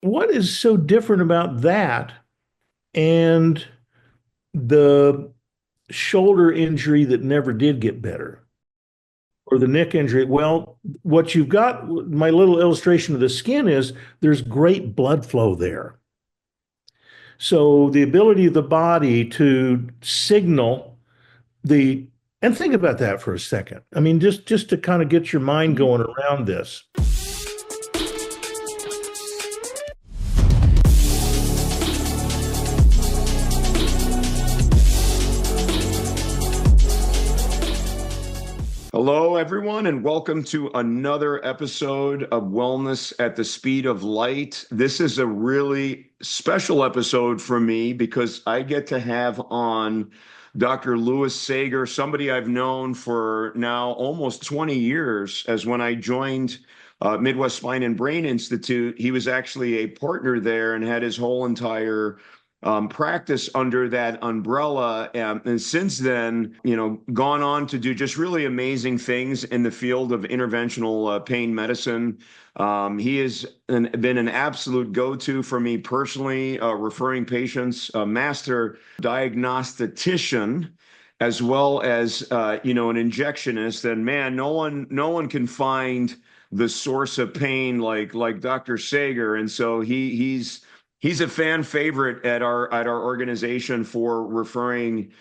what is so different about that and the shoulder injury that never did get better or the neck injury? Well, what you've got, my little illustration of the skin is there's great blood flow there. So the ability of the body to signal the, and think about that for a second. I mean, just to kind of get your mind going around this. Hello, everyone, and welcome to another episode of Wellness at the Speed of Light. This is a really special episode for me because I get to have on Dr. Louis Saeger, somebody I've known for now almost 20 years. As when I joined Midwest Spine and Brain Institute, he was actually a partner there and had his whole entire practice under that umbrella. And since then, gone on to do just really amazing things in the field of interventional pain medicine. He has been an absolute go-to for me personally, referring patients, a master diagnostician, as well as, an injectionist. And man, no one can find the source of pain like Dr. Saeger. And so he's a fan favorite at our organization for referring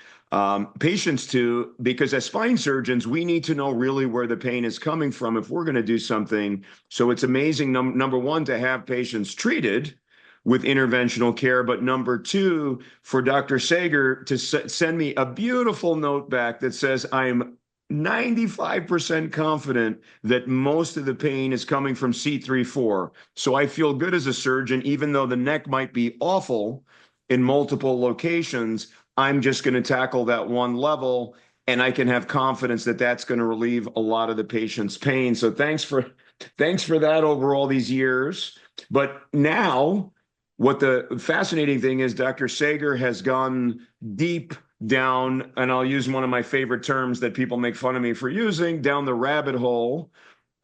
patients to, because as spine surgeons, we need to know really where the pain is coming from if we're going to do something. So it's amazing, number one, to have patients treated with interventional care, but number two, for Dr. Saeger to send me a beautiful note back that says, I'm 95% confident that most of the pain is coming from C3-4. So I feel good as a surgeon, even though the neck might be awful in multiple locations, I'm just going to tackle that one level, and I can have confidence that that's going to relieve a lot of the patient's pain. So thanks for that over all these years. But now, what the fascinating thing is, Dr. Saeger has gone deep down, and I'll use one of my favorite terms that people make fun of me for using, down the rabbit hole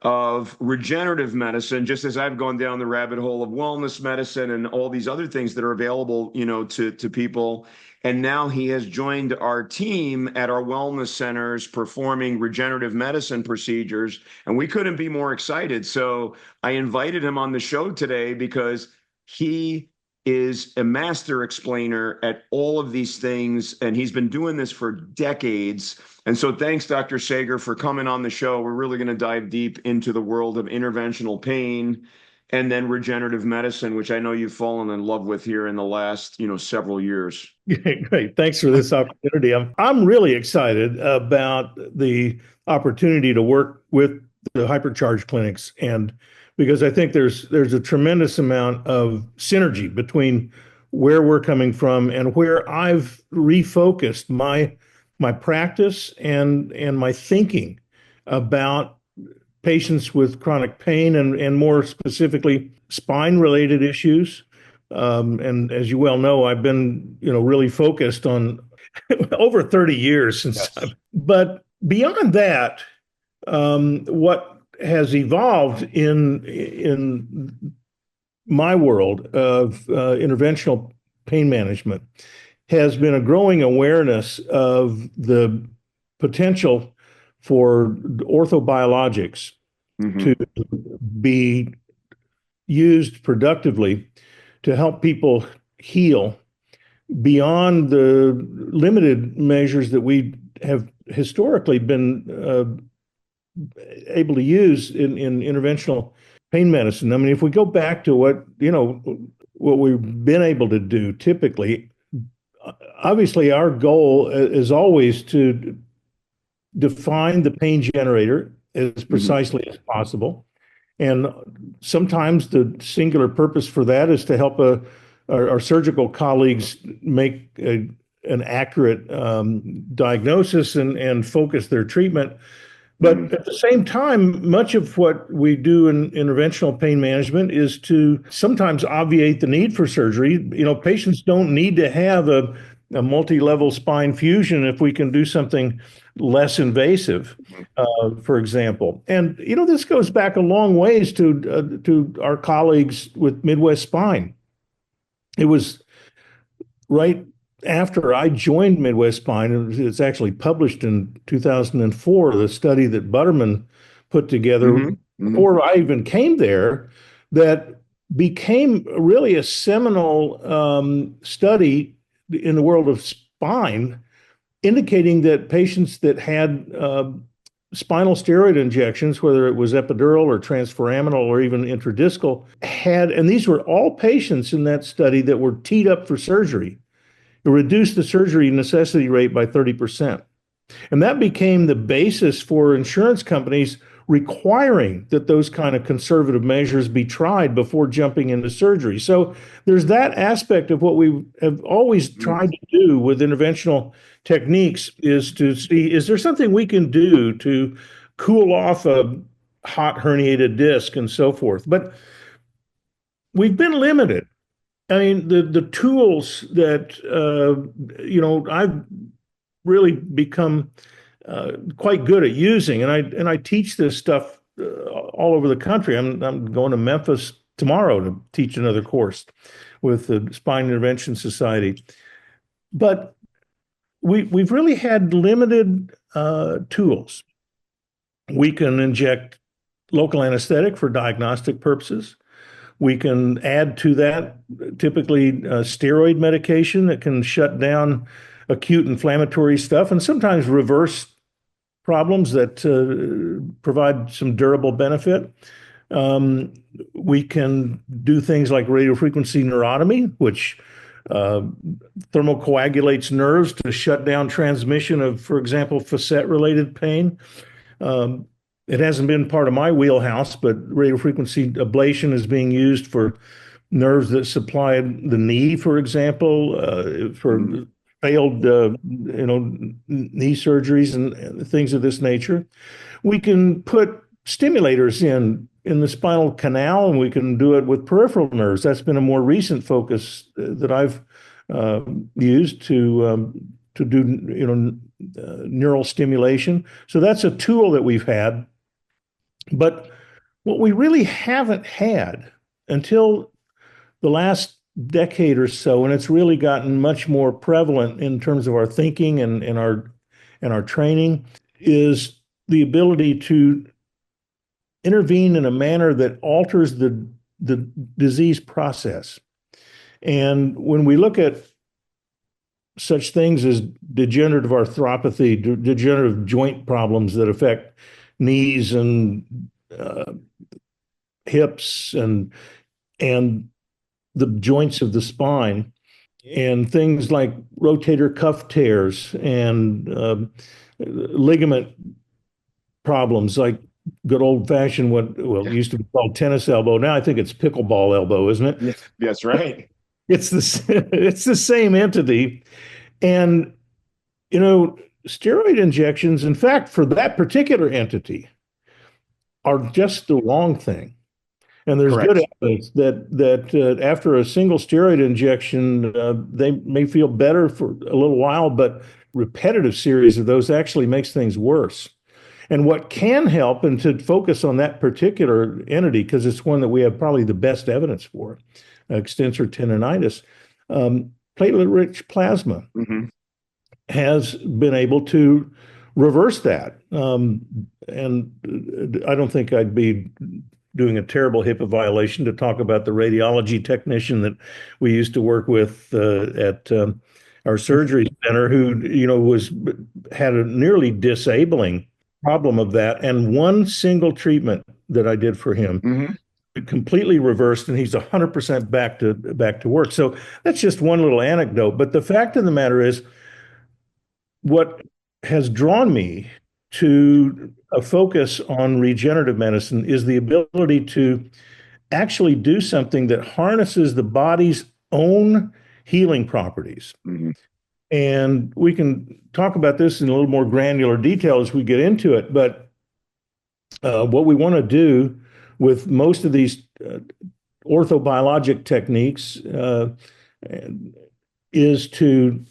of regenerative medicine, just as I've gone down the rabbit hole of wellness medicine and all these other things that are available, to people. And now he has joined our team at our wellness centers performing regenerative medicine procedures, and we couldn't be more excited. So I invited him on the show today because he is a master explainer at all of these things, and he's been doing this for decades. And so thanks, Dr. Saeger, for coming on the show. We're really going to dive deep into the world of interventional pain and then regenerative medicine, which I know you've fallen in love with here in the last, several years. Great. Thanks for this opportunity. I'm really excited about the opportunity to work with the Hypercharge clinics, and because I think there's a tremendous amount of synergy between where we're coming from and where I've refocused my practice and my thinking about patients with chronic pain and more specifically spine-related issues. And as you well know, I've been really focused on over 30 years since. Yes. But beyond that, what has evolved in my world of interventional pain management has been a growing awareness of the potential for orthobiologics to be used productively to help people heal beyond the limited measures that we have historically been able to use in interventional pain medicine. I mean, if we go back to what we've been able to do typically, obviously our goal is always to define the pain generator as precisely as possible. And sometimes the singular purpose for that is to help our surgical colleagues make an accurate diagnosis and focus their treatment. But at the same time, much of what we do in interventional pain management is to sometimes obviate the need for surgery. Patients don't need to have a a multi-level spine fusion if we can do something less invasive, for example. And this goes back a long ways to our colleagues with Midwest Spine. It was right after I joined Midwest Spine. It's actually published in 2004, the study that Butterman put together before I even came there, that became really a seminal study in the world of spine, indicating that patients that had spinal steroid injections, whether it was epidural or transforaminal or even intradiscal, and these were all patients in that study that were teed up for surgery. It reduced the surgery necessity rate by 30%. And that became the basis for insurance companies requiring that those kind of conservative measures be tried before jumping into surgery. So there's that aspect of what we have always tried to do with interventional techniques, is to see, is there something we can do to cool off a hot herniated disc and so forth. But we've been limited. I mean, the tools that, I've really become quite good at using, and I teach this stuff all over the country. I'm going to Memphis tomorrow to teach another course with the Spine Intervention Society. But we've really had limited tools. We can inject local anesthetic for diagnostic purposes. We can add to that typically steroid medication that can shut down acute inflammatory stuff, and sometimes reverse problems that provide some durable benefit. We can do things like radiofrequency neurotomy, which thermocoagulates nerves to shut down transmission of, for example, facet-related pain. It hasn't been part of my wheelhouse, but radiofrequency ablation is being used for nerves that supply the knee, for example, for failed, knee surgeries and things of this nature. We can put stimulators in the spinal canal, and we can do it with peripheral nerves. That's been a more recent focus that I've used to do, neural stimulation. So that's a tool that we've had. But what we really haven't had until the last decade or so, and it's really gotten much more prevalent in terms of our thinking and our training, is the ability to intervene in a manner that alters the disease process. And when we look at such things as degenerative arthropathy, degenerative joint problems that affect knees and hips and the joints of the spine, and things like rotator cuff tears and ligament problems like good old-fashioned what used to be called tennis elbow. Now I think it's pickleball elbow, isn't it? Yes, that's right. It's the same entity. And steroid injections, in fact, for that particular entity, are just the wrong thing. And there's Correct. good evidence that after a single steroid injection, they may feel better for a little while, but repetitive series of those actually makes things worse. And what can help, and to focus on that particular entity, because it's one that we have probably the best evidence for, extensor tendonitis, platelet-rich plasma has been able to reverse that. And I don't think I'd be doing a terrible HIPAA violation to talk about the radiology technician that we used to work with at our surgery center, who had a nearly disabling problem of that. And one single treatment that I did for him completely reversed, and he's 100% back to work. So that's just one little anecdote. But the fact of the matter is, what has drawn me to a focus on regenerative medicine is the ability to actually do something that harnesses the body's own healing properties. And we can talk about this in a little more granular detail as we get into it. But what we want to do with most of these orthobiologic techniques is to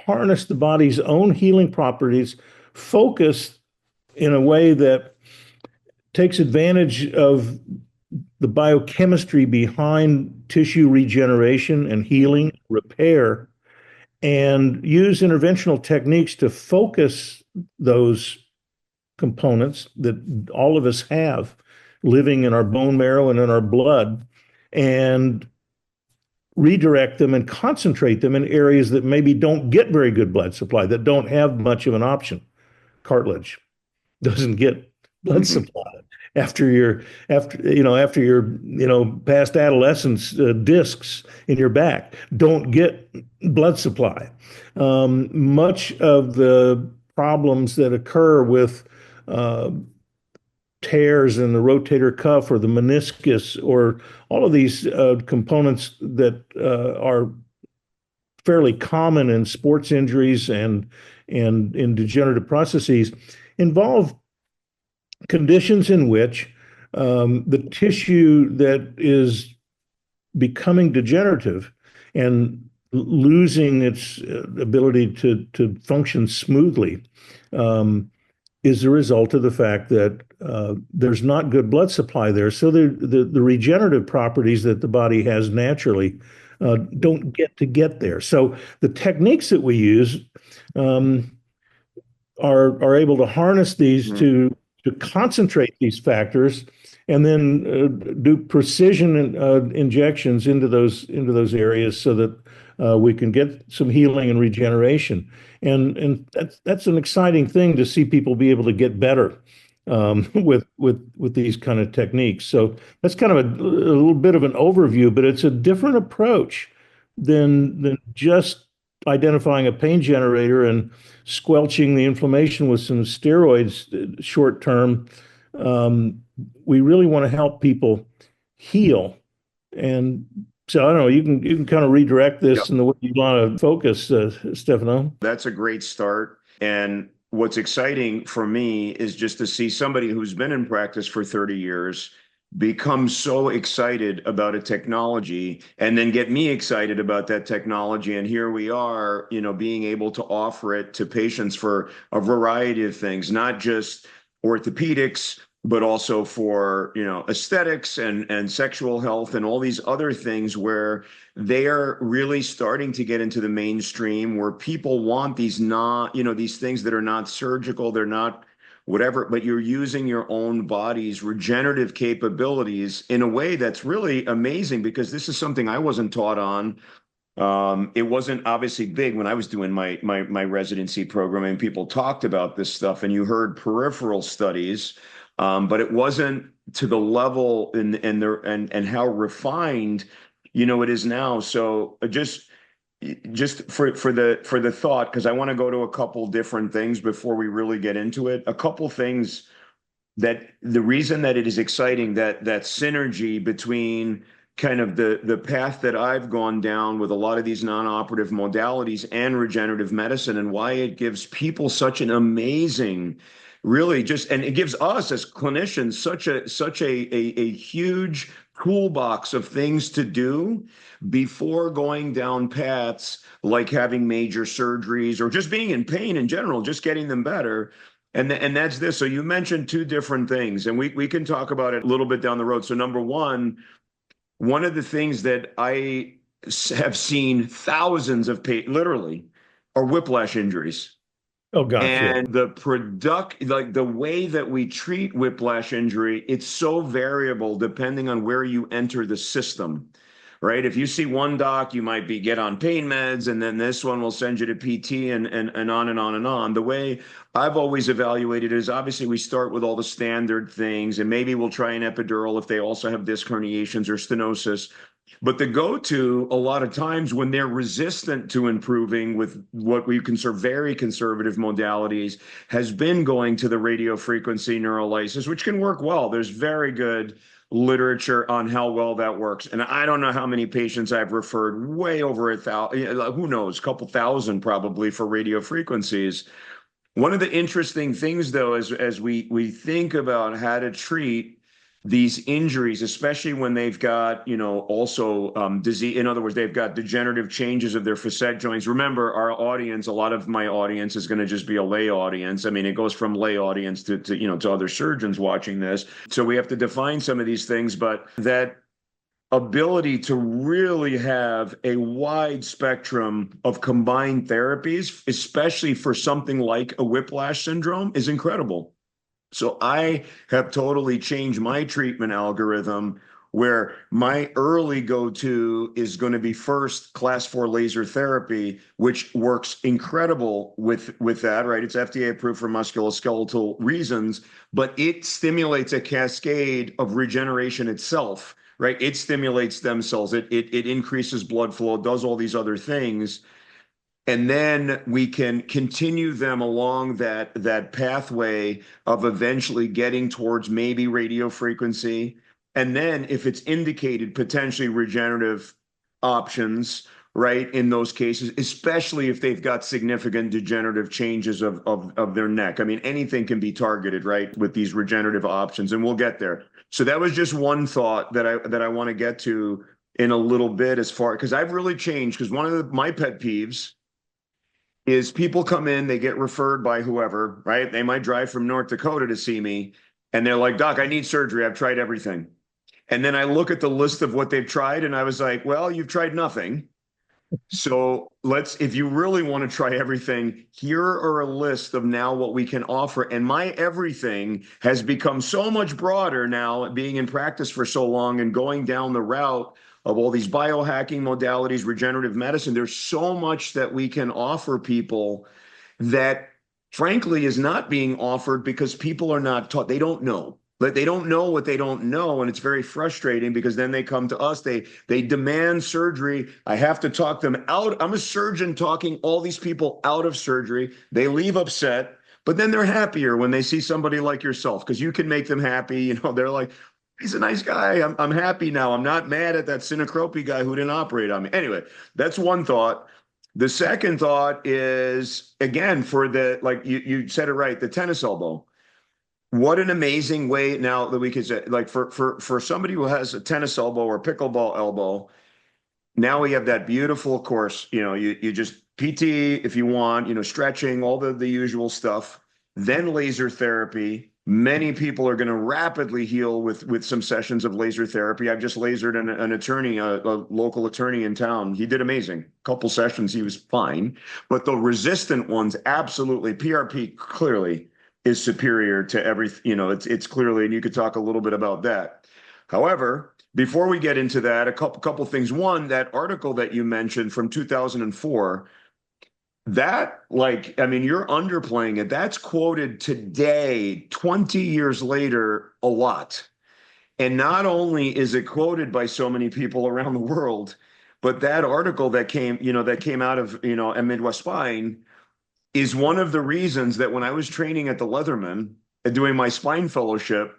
harness the body's own healing properties, focused in a way that takes advantage of the biochemistry behind tissue regeneration and healing, repair, and use interventional techniques to focus those components that all of us have living in our bone marrow and in our blood, and redirect them and concentrate them in areas that maybe don't get very good blood supply, that don't have much of an option. Cartilage doesn't get blood supply after your past adolescence. Discs in your back don't get blood supply. Much of the problems that occur with tears in the rotator cuff or the meniscus, or all of these components that are fairly common in sports injuries and in degenerative processes, involve conditions in which the tissue that is becoming degenerative and losing its ability to function smoothly is a result of the fact that there's not good blood supply there. So the regenerative properties that the body has naturally don't get there. So the techniques that we use are able to harness these to concentrate these factors, and then do precision injections into those areas so that we can get some healing and regeneration. And that's an exciting thing to see people be able to get better with these kind of techniques. So that's kind of a little bit of an overview, but it's a different approach than just identifying a pain generator and squelching the inflammation with some steroids short term. We really want to help people heal. And so I don't know, you can kind of redirect this in the way you want to focus, Stefano. That's a great start. And what's exciting for me is just to see somebody who's been in practice for 30 years become so excited about a technology, and then get me excited about that technology. And here we are, being able to offer it to patients for a variety of things, not just orthopedics, but also for, aesthetics and sexual health and all these other things, where they are really starting to get into the mainstream, where people want these these things that are not surgical, they're not whatever, but you're using your own body's regenerative capabilities in a way that's really amazing, because this is something I wasn't taught on. It wasn't obviously big when I was doing my residency program, and people talked about this stuff, and you heard peripheral studies, but it wasn't to the level and how refined, it is now. So just for the thought, because I want to go to a couple different things before we really get into it. A couple things that the reason that it is exciting, that synergy between kind of the path that I've gone down with a lot of these non-operative modalities and regenerative medicine, and why it gives people such an amazing, and it gives us as clinicians such a huge toolbox of things to do before going down paths like having major surgeries or just being in pain in general, just getting them better. And that's this. So you mentioned two different things, and we can talk about it a little bit down the road. So number one of the things that I have seen thousands of literally, are whiplash injuries. Oh gosh, and the way that we treat whiplash injury, it's so variable depending on where you enter the system, right? If you see one doc, you might get on pain meds, and then this one will send you to PT, and on and on and on. The way I've always evaluated is, obviously we start with all the standard things, and maybe we'll try an epidural if they also have disc herniations or stenosis. But the go-to, a lot of times when they're resistant to improving with what we consider very conservative modalities, has been going to the radiofrequency neurolysis, which can work well. There's very good literature on how well that works. And I don't know how many patients I've referred, way over 1,000, who knows, a couple thousand probably, for radiofrequencies. One of the interesting things, though, as we think about how to treat these injuries, especially when they've got, also disease. In other words, they've got degenerative changes of their facet joints. Remember, our audience, a lot of my audience is going to just be a lay audience. I mean, it goes from lay audience to other surgeons watching this. So we have to define some of these things, but that ability to really have a wide spectrum of combined therapies, especially for something like a whiplash syndrome, is incredible. So I have totally changed my treatment algorithm where my early go-to is going to be first class 4 laser therapy, which works incredible with that, right? It's FDA approved for musculoskeletal reasons, but it stimulates a cascade of regeneration itself, right? It stimulates stem cells, it increases blood flow, does all these other things. And then we can continue them along that pathway of eventually getting towards maybe radio frequency. And then if it's indicated, potentially regenerative options, right, in those cases, especially if they've got significant degenerative changes of their neck. I mean, anything can be targeted, right, with these regenerative options, and we'll get there. So that was just one thought that I want to get to in a little bit, as far, because I've really changed, because one of my pet peeves is people come in, they get referred by whoever, right? They might drive from North Dakota to see me, and they're like, Doc, I need surgery. I've tried everything. And then I look at the list of what they've tried, and I was like, well, you've tried nothing. So if you really want to try everything, here are a list of now what we can offer. And my everything has become so much broader now, being in practice for so long and going down the route of all these biohacking modalities, regenerative medicine. There's so much that we can offer people that frankly is not being offered because people are not taught. They don't know. They don't know what they don't know, and it's very frustrating because then they come to us. They demand surgery. I have to talk them out. I'm a surgeon talking all these people out of surgery. They leave upset, but then they're happier when they see somebody like yourself because you can make them happy. They're like, he's a nice guy. I'm happy now. I'm not mad at that Sinicropi guy who didn't operate on me. Anyway, that's one thought. The second thought is, again, for like you said it right, the tennis elbow. What an amazing way now that we could say, like, for somebody who has a tennis elbow or pickleball elbow, now we have that beautiful course. You just PT if you want, stretching, all the usual stuff, then laser therapy. Many people are going to rapidly heal with some sessions of laser therapy. I've just lasered an attorney, a local attorney in town. He did amazing. Couple sessions, he was fine. But the resistant ones, absolutely. PRP clearly is superior to everything. It's clearly, and you could talk a little bit about that. However, before we get into that, a couple things. One, that article that you mentioned from 2004, that, like, I mean, you're underplaying it. That's quoted today, 20 years later, a lot. And not only is it quoted by so many people around the world, but that article that came out of, a Midwest Spine is one of the reasons that when I was training at the Leatherman and doing my spine fellowship,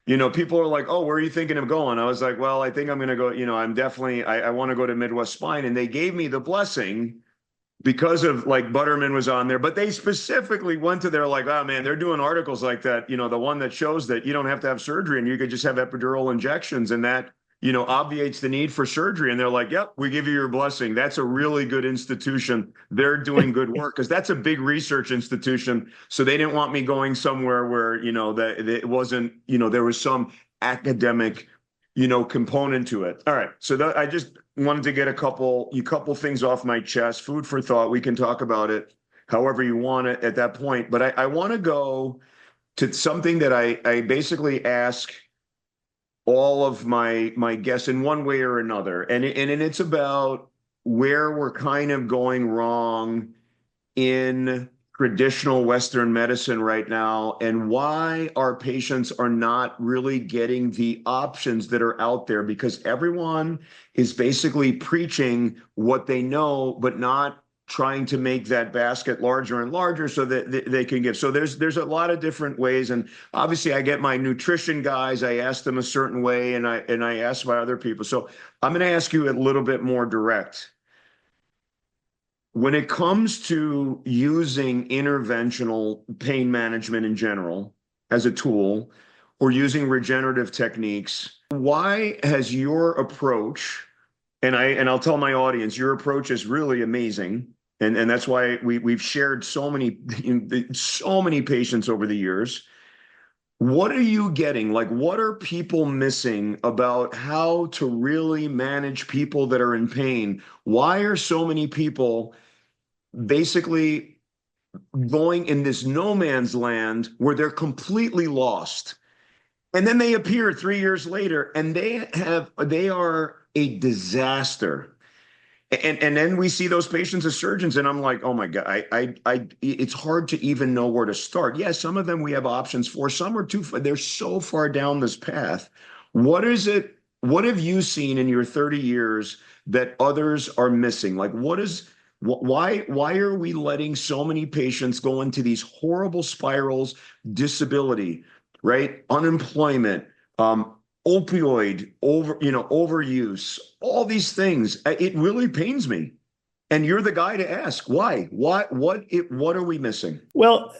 people are like, oh, where are you thinking of going? I was like, well, I think I'm going to go, I want to go to Midwest Spine. And they gave me the blessing because of, like, Butterman was on there, but they specifically went to there like, oh man, they're doing articles like that, the one that shows that you don't have to have surgery and you could just have epidural injections, and that obviates the need for surgery. And they're like, yep, we give you your blessing. That's a really good institution. They're doing good work, because that's a big research institution. So they didn't want me going somewhere where, that it wasn't, there was some academic, component to it. All right. So I just wanted to get a couple things off my chest, food for thought. We can talk about it however you want it at that point. But I want to go to something that I basically ask all of my guests in one way or another. And it's about where we're kind of going wrong in traditional Western medicine right now, and why our patients are not really getting the options that are out there, because everyone is basically preaching what they know, but not trying to make that basket larger and larger so that they can give. So there's a lot of different ways. And obviously I get my nutrition guys, I ask them a certain way, and I ask my other people. So I'm going to ask you a little bit more direct. When it comes to using interventional pain management in general as a tool, or using regenerative techniques. Why has your approach, and I'll tell my audience, your approach is really amazing. And that's why we've shared so many patients over the years. What are you getting? Like, what are people missing about how to really manage people that are in pain? Why are so many people basically going in this no man's land where they're completely lost? And then they appear 3 years later and they are a disaster. And then we see those patients as surgeons, and I'm like, oh my God, it's hard to even know where to start. Yeah, some of them we have options for, some are too, they're so far down this path. What is it? What have you seen in your 30 years that others are missing? Like, why are we letting so many patients go into these horrible spirals, disability, right? Unemployment, opioid overuse, all these things. It really pains me. And you're the guy to ask why. What are we missing? Well,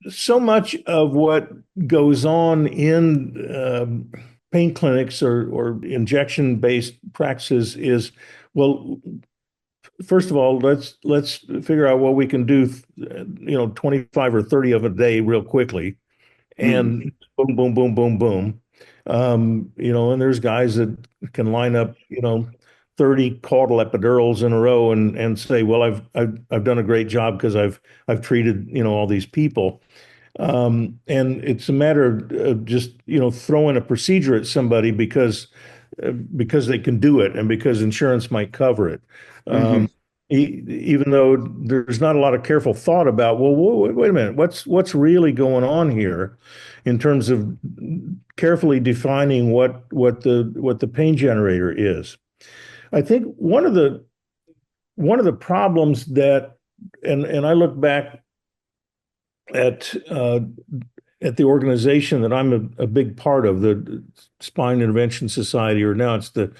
so much of what goes on in pain clinics or injection-based practices is, well, first of all, let's figure out what we can do, 25 or 30 of a day real quickly, and boom, boom, boom, boom, boom. And there's guys that can line up, 30 caudal epidurals in a row and say, well, I've done a great job because I've treated, all these people. And it's a matter of just, throwing a procedure at somebody because they can do it and because insurance might cover it. Even though there's not a lot of careful thought about, well, wait a minute, what's really going on here in terms of carefully defining what the pain generator is. I think one of the problems that, and I look back at the organization that I'm a big part of, the Spine Intervention Society, or now it's the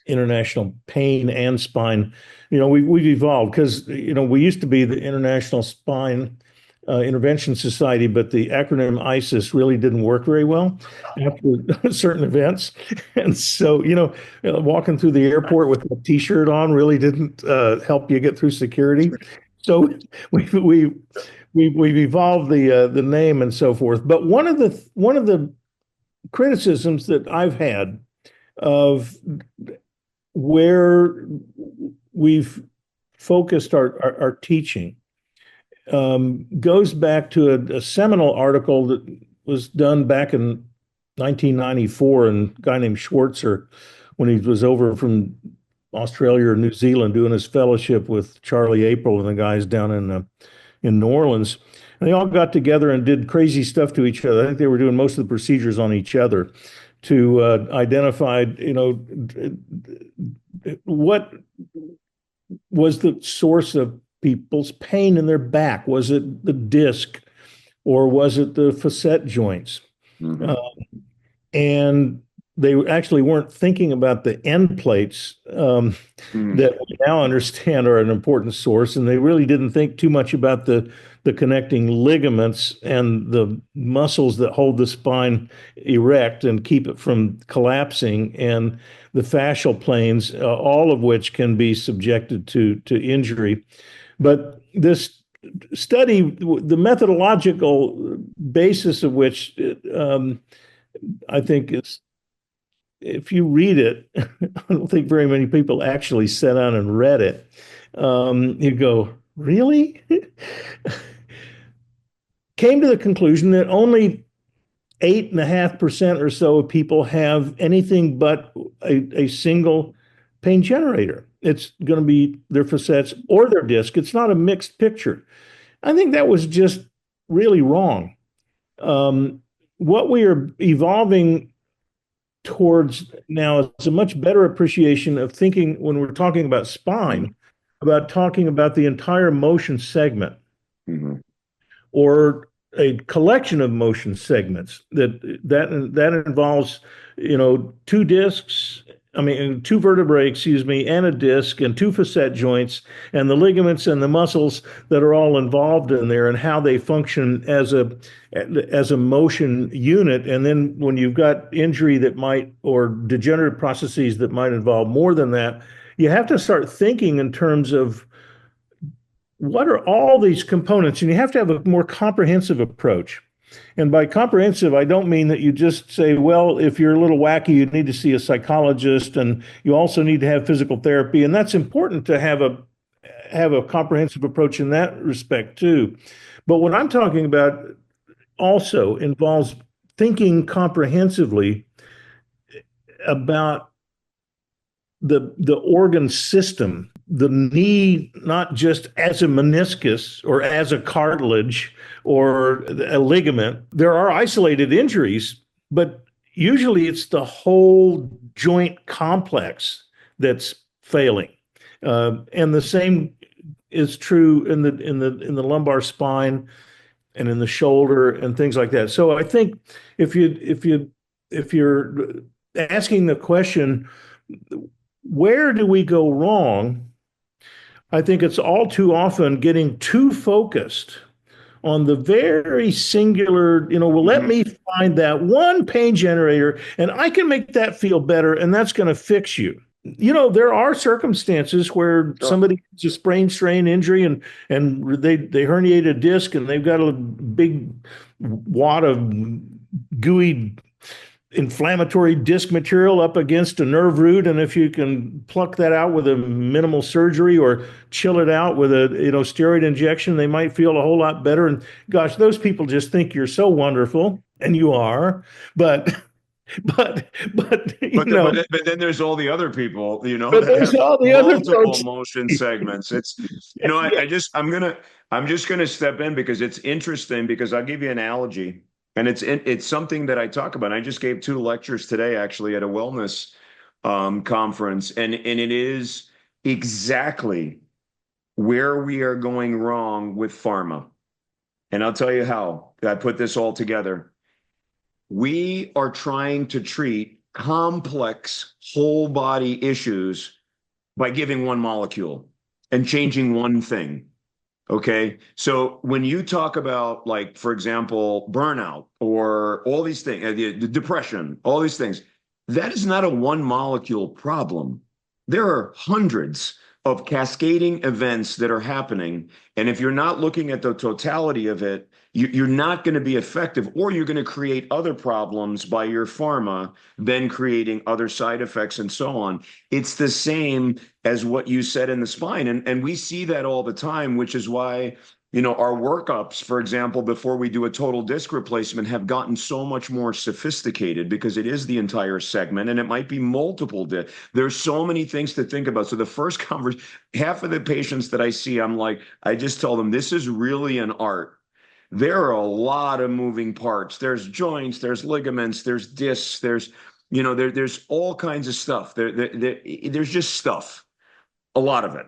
International Pain and Spine. We've evolved because we used to be the International Spine Intervention Society, but the acronym ISIS really didn't work very well after certain events. And so, walking through the airport with a T-shirt on really didn't help you get through security. So we've evolved the name and so forth. But one of the criticisms that I've had of where we've focused our teaching goes back to a seminal article that was done back in 1994, and a guy named Schwartzer, when he was over from Australia or New Zealand doing his fellowship with Charlie April and the guys down in New Orleans. And they all got together and did crazy stuff to each other. I think they were doing most of the procedures on each other to identify, what was the source of people's pain in their back. Was it the disc or was it the facet joints? And they actually weren't thinking about the end plates that we now understand are an important source. And they really didn't think too much about the connecting ligaments and the muscles that hold the spine erect and keep it from collapsing, and the fascial planes, all of which can be subjected to injury. But this study, the methodological basis of which I think is, if you read it, I don't think very many people actually sat down and read it. You go, really? Came to the conclusion that only 8.5% or so of people have anything but a single pain generator. It's going to be their facets or their disc. It's not a mixed picture. I think that was just really wrong. What we are evolving towards now is a much better appreciation of thinking, when we're talking about spine, about talking about the entire motion segment, or a collection of motion segments that involves, two discs, I mean, two vertebrae, excuse me, and a disc and two facet joints and the ligaments and the muscles that are all involved in there and how they function as a motion unit. And then when you've got injury that might or degenerative processes that might involve more than that, you have to start thinking in terms of what are all these components, and you have to have a more comprehensive approach. And by comprehensive, I don't mean that you just say, well, if you're a little wacky, you need to see a psychologist, and you also need to have physical therapy. And that's important to have a comprehensive approach in that respect too. But what I'm talking about also involves thinking comprehensively about the organ system, the knee, not just as a meniscus or as a cartilage or a ligament. There are isolated injuries, but usually it's the whole joint complex that's failing. And the same is true in the lumbar spine and in the shoulder and things like that. So I think if you're asking the question, where do we go wrong? I think it's all too often getting too focused on the very singular, well, let me find that one pain generator and I can make that feel better and that's going to fix you. There are circumstances where somebody has a sprain strain injury and they herniate a disc and they've got a big wad of gooey inflammatory disc material up against a nerve root, and if you can pluck that out with a minimal surgery or chill it out with a steroid injection, they might feel a whole lot better. And gosh, those people just think you're so wonderful, and you are, but but then there's all the other people, but that there's have all the other multiple folks. motion segments. It's, I'm just gonna step in because it's interesting, because I'll give you an analogy. And it's something that I talk about. I just gave 2 lectures today, actually, at a wellness conference, and it is exactly where we are going wrong with pharma. And I'll tell you how I put this all together. We are trying to treat complex whole body issues by giving one molecule and changing one thing. Okay. So when you talk about, like, for example, burnout or all these things, the depression, all these things, that is not a one molecule problem. There are hundreds of cascading events that are happening. And if you're not looking at the totality of it, you're not going to be effective, or you're going to create other problems by your pharma, then creating other side effects and so on. It's the same as what you said in the spine. And we see that all the time, which is why, our workups, for example, before we do a total disc replacement, have gotten so much more sophisticated, because it is the entire segment and it might be multiple discs. There's so many things to think about. So the first conversation, half of the patients that I see, I just tell them, this is really an art. There are a lot of moving parts. There's joints, there's ligaments, there's discs, there's all kinds of stuff. There's just stuff, a lot of it.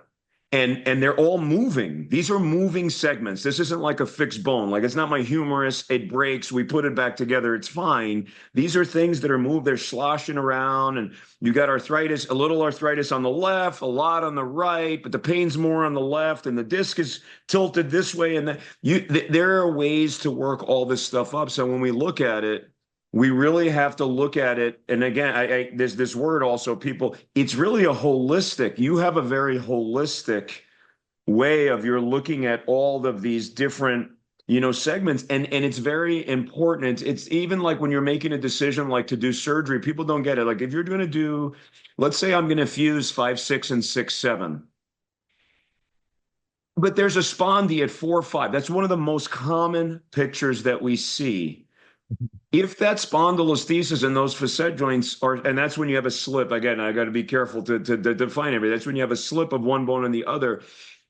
And they're all moving. These are moving segments. This isn't like a fixed bone. Like, it's not my humerus. It breaks. We put it back together. It's fine. These are things that are moved. They're sloshing around, and you got arthritis, a little arthritis on the left, a lot on the right, but the pain's more on the left, and the disc is tilted this way. And there are ways to work all this stuff up. So when we look at it, we really have to look at it. And again, there's this word also, it's really a holistic. You have a very holistic way of you're looking at all of these different, segments. And it's very important. It's even like when you're making a decision, like to do surgery, people don't get it. Like, if you're going to do, let's say I'm going to fuse 5, 6, and 6, 7. But there's a spondy at 4, 5. That's one of the most common pictures that we see. If that spondylolisthesis and those facet joints and that's when you have a slip, again, I got to be careful to define everything. That's when you have a slip of one bone and the other.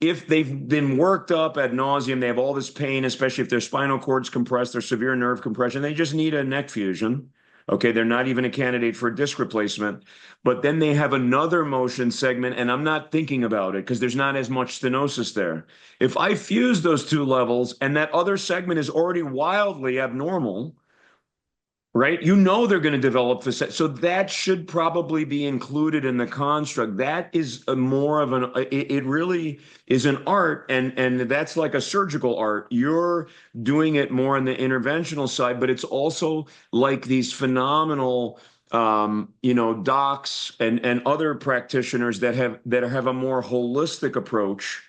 If they've been worked up ad nauseum, they have all this pain, especially if their spinal cord's compressed, their severe nerve compression, they just need a neck fusion. Okay, they're not even a candidate for a disc replacement. But then they have another motion segment, and I'm not thinking about it because there's not as much stenosis there. If I fuse those 2 levels and that other segment is already wildly abnormal, right? You know they're going to develop this. So that should probably be included in the construct. That is a more of an, it really is an art, and that's like a surgical art. You're doing it more on the interventional side, but it's also like these phenomenal docs and other practitioners that have a more holistic approach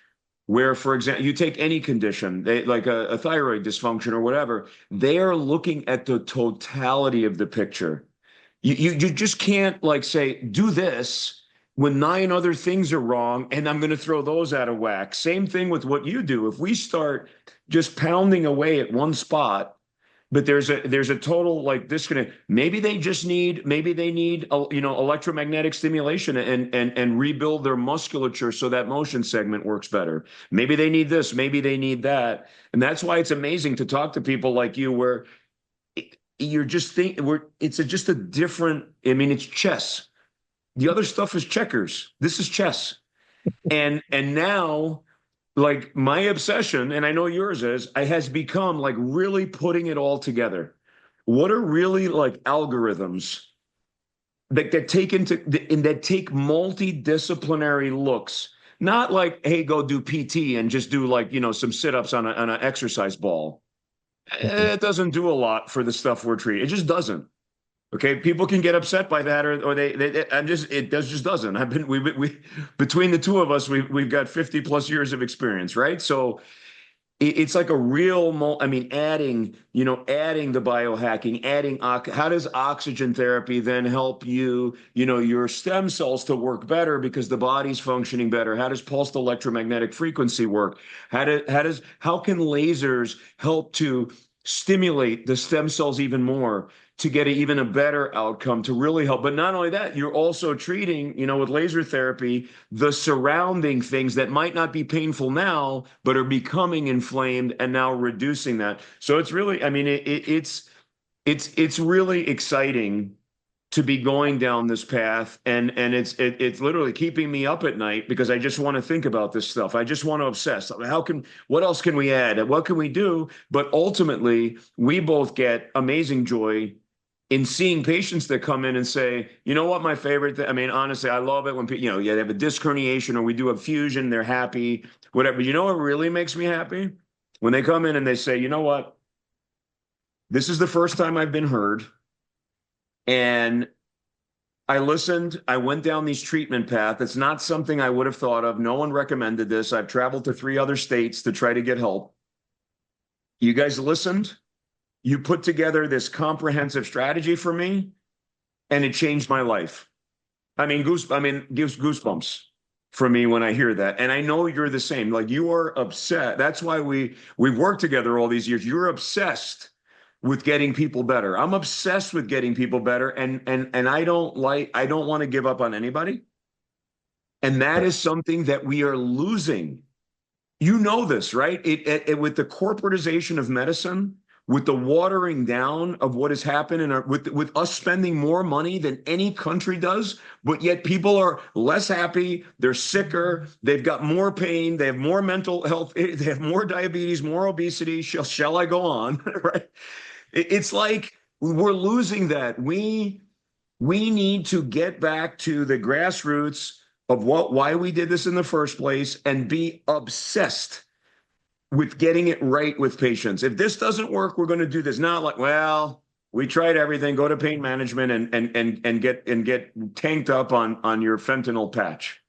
where, for example, you take any condition, like a thyroid dysfunction or whatever, they are looking at the totality of the picture. You just can't like say, do this when nine other things are wrong, and I'm going to throw those out of whack. Same thing with what you do. If we start just pounding away at one spot, but there's a total like disconnect. Maybe they need electromagnetic stimulation and rebuild their musculature so that motion segment works better. Maybe they need this, maybe they need that. And that's why it's amazing to talk to people like you where you're just just a different, I mean, it's chess. The other stuff is checkers. This is chess. And now, like, my obsession, and I know yours is, it has become like really putting it all together. What are really like algorithms that take multidisciplinary looks, not like, hey, go do PT and just do like, some sit-ups on an exercise ball. It doesn't do a lot for the stuff we're treating. It just doesn't. Okay, people can get upset by that, or it just doesn't. We between the two of us, we've got 50 plus years of experience, right? So it's like a real, I mean, adding the biohacking, how does oxygen therapy then help your stem cells to work better because the body's functioning better? How does pulsed electromagnetic frequency work? How can lasers help to stimulate the stem cells even more to get even a better outcome to really help? But not only that, you're also treating, with laser therapy, the surrounding things that might not be painful now, but are becoming inflamed and now reducing that. So it's really, I mean, it's really exciting to be going down this path, and it's literally keeping me up at night because I just want to think about this stuff. I just want to obsess. What else can we add? What can we do? But ultimately, we both get amazing joy in seeing patients that come in and say, you know what, my favorite thing, I mean, honestly, I love it when people, they have a disc herniation or we do a fusion, they're happy, whatever. You know what really makes me happy? When they come in and they say, you know what, this is the first time I've been heard. And I listened, I went down these treatment path. It's not something I would have thought of. No one recommended this. I've traveled to 3 other states to try to get help. You guys listened. You put together this comprehensive strategy for me, and it changed my life. I mean, gives goosebumps for me when I hear that. And I know you're the same. Like, you are obsessed. That's why we've worked together all these years. You're obsessed with getting people better. I'm obsessed with getting people better, and I don't want to give up on anybody. And that is something that we are losing. You know this, right? With the corporatization of medicine, with the watering down of what has happened, with us spending more money than any country does, but yet people are less happy, they're sicker, they've got more pain, they have more mental health, they have more diabetes, more obesity. Shall I go on? Right? It's like we're losing that. We need to get back to the grassroots of why we did this in the first place and be obsessed with getting it right with patients. If this doesn't work, we're going to do this. Not like, well, we tried everything, go to pain management and get tanked up on your fentanyl patch.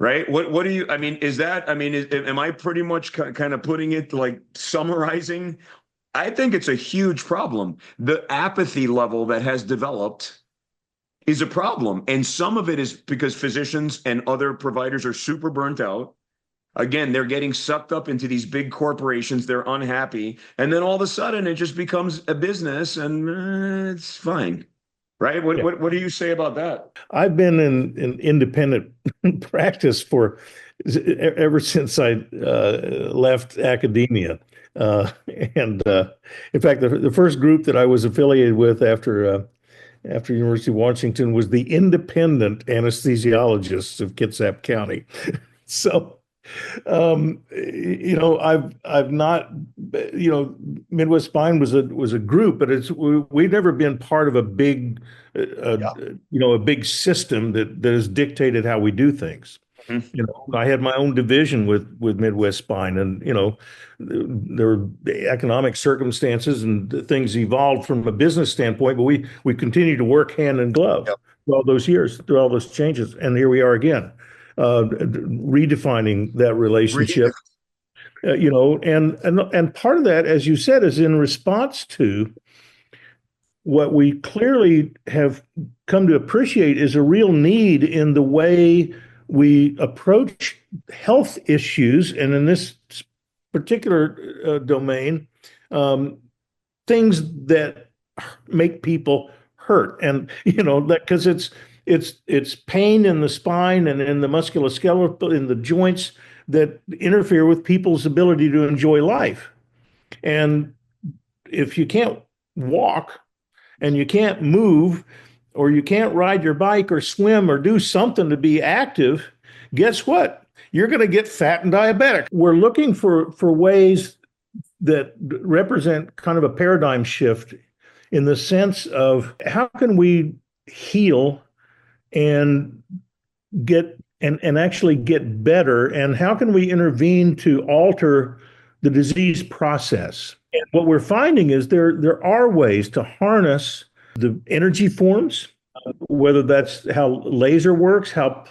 Right? What do you, I mean, am I pretty much kind of putting it, like, summarizing? I think it's a huge problem. The apathy level that has developed is a problem. And some of it is because physicians and other providers are super burnt out. Again, they're getting sucked up into these big corporations. They're unhappy. And then all of a sudden it just becomes a business, and it's fine. Right? What do you say about that? I've been in independent practice for ever since I left academia. Uh, and in fact, the first group that I was affiliated with after University of Washington was the Independent Anesthesiologists of Kitsap County. So I've not, Midwest Spine was a group, but we've never been part of a big, Yeah. a big system that has dictated how we do things. Mhm. I had my own division with Midwest Spine, and there were economic circumstances and things evolved from a business standpoint, but we continued to work hand in glove Yep. through all those years, through all those changes, and here we are again, redefining that Read. relationship. And part of that, as you said, is in response to what we clearly have come to appreciate is a real need in the way we approach health issues, and in this particular domain, um, things that make people hurt, and that because it's pain in the spine and in the musculoskeletal in the joints that interfere with people's ability to enjoy life. And if you can't walk and you can't move, or you can't ride your bike or swim or do something to be active, guess what? You're going to get fat and diabetic. We're looking for ways that represent kind of a paradigm shift in the sense of how can we heal and and actually get better, and how can we intervene to alter the disease process. And what we're finding is there are ways to harness the energy forms, whether that's how laser works, how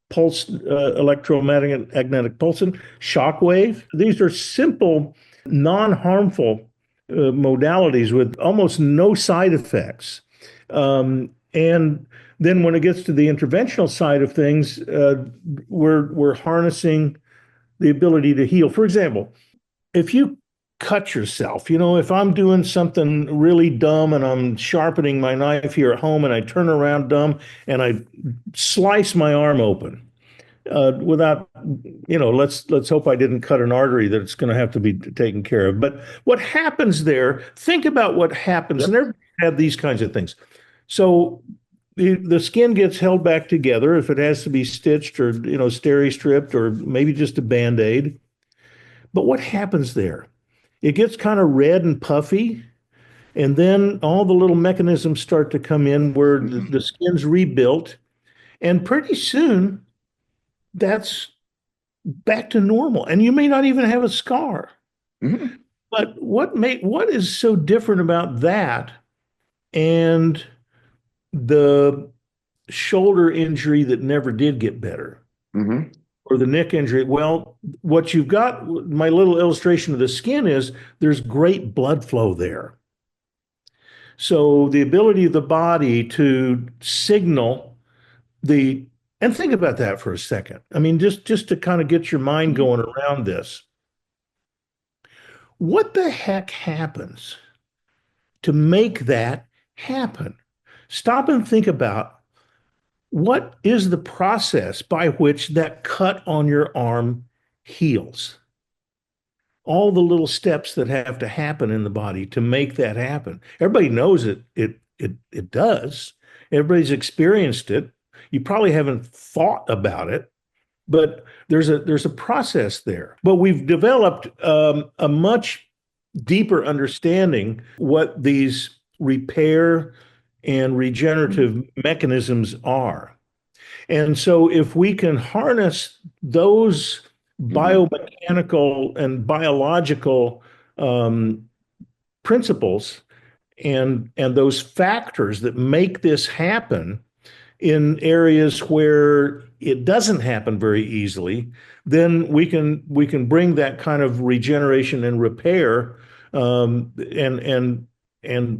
pulse electromagnetic pulsing, shock wave. These are simple, non-harmful modalities with almost no side effects. And then when it gets to the interventional side of things, we're harnessing the ability to heal. For example, if you cut yourself, if I'm doing something really dumb and I'm sharpening my knife here at home and I turn around dumb and I slice my arm open, without, let's hope I didn't cut an artery that it's going to have to be taken care of. But what happens there, think about what happens, Yep. and everybody had these kinds of things. So the skin gets held back together if it has to be stitched or, steri-stripped or maybe just a Band-Aid. But what happens there? It gets kind of red and puffy, and then all the little mechanisms start to come in where the skin's rebuilt, and pretty soon that's back to normal, and you may not even have a scar. Mhm. But what is so different about that and the shoulder injury that never did get better, Mhm. or the neck injury? Well, what you've got, my little illustration of the skin is there's great blood flow there. So the ability of the body to signal the, and think about that for a second. I mean, just to kind of get your mind going around this. What the heck happens to make that happen? Stop and think about what is the process by which that cut on your arm heals? All the little steps that have to happen in the body to make that happen. Everybody knows it does. Everybody's experienced it. You probably haven't thought about it, but there's a process there. But we've developed a much deeper understanding what these repair and regenerative mechanisms are. And so if we can harness those Mhm. biomechanical and biological um, principles and those factors that make this happen in areas where it doesn't happen very easily, then we can bring that kind of regeneration and repair, and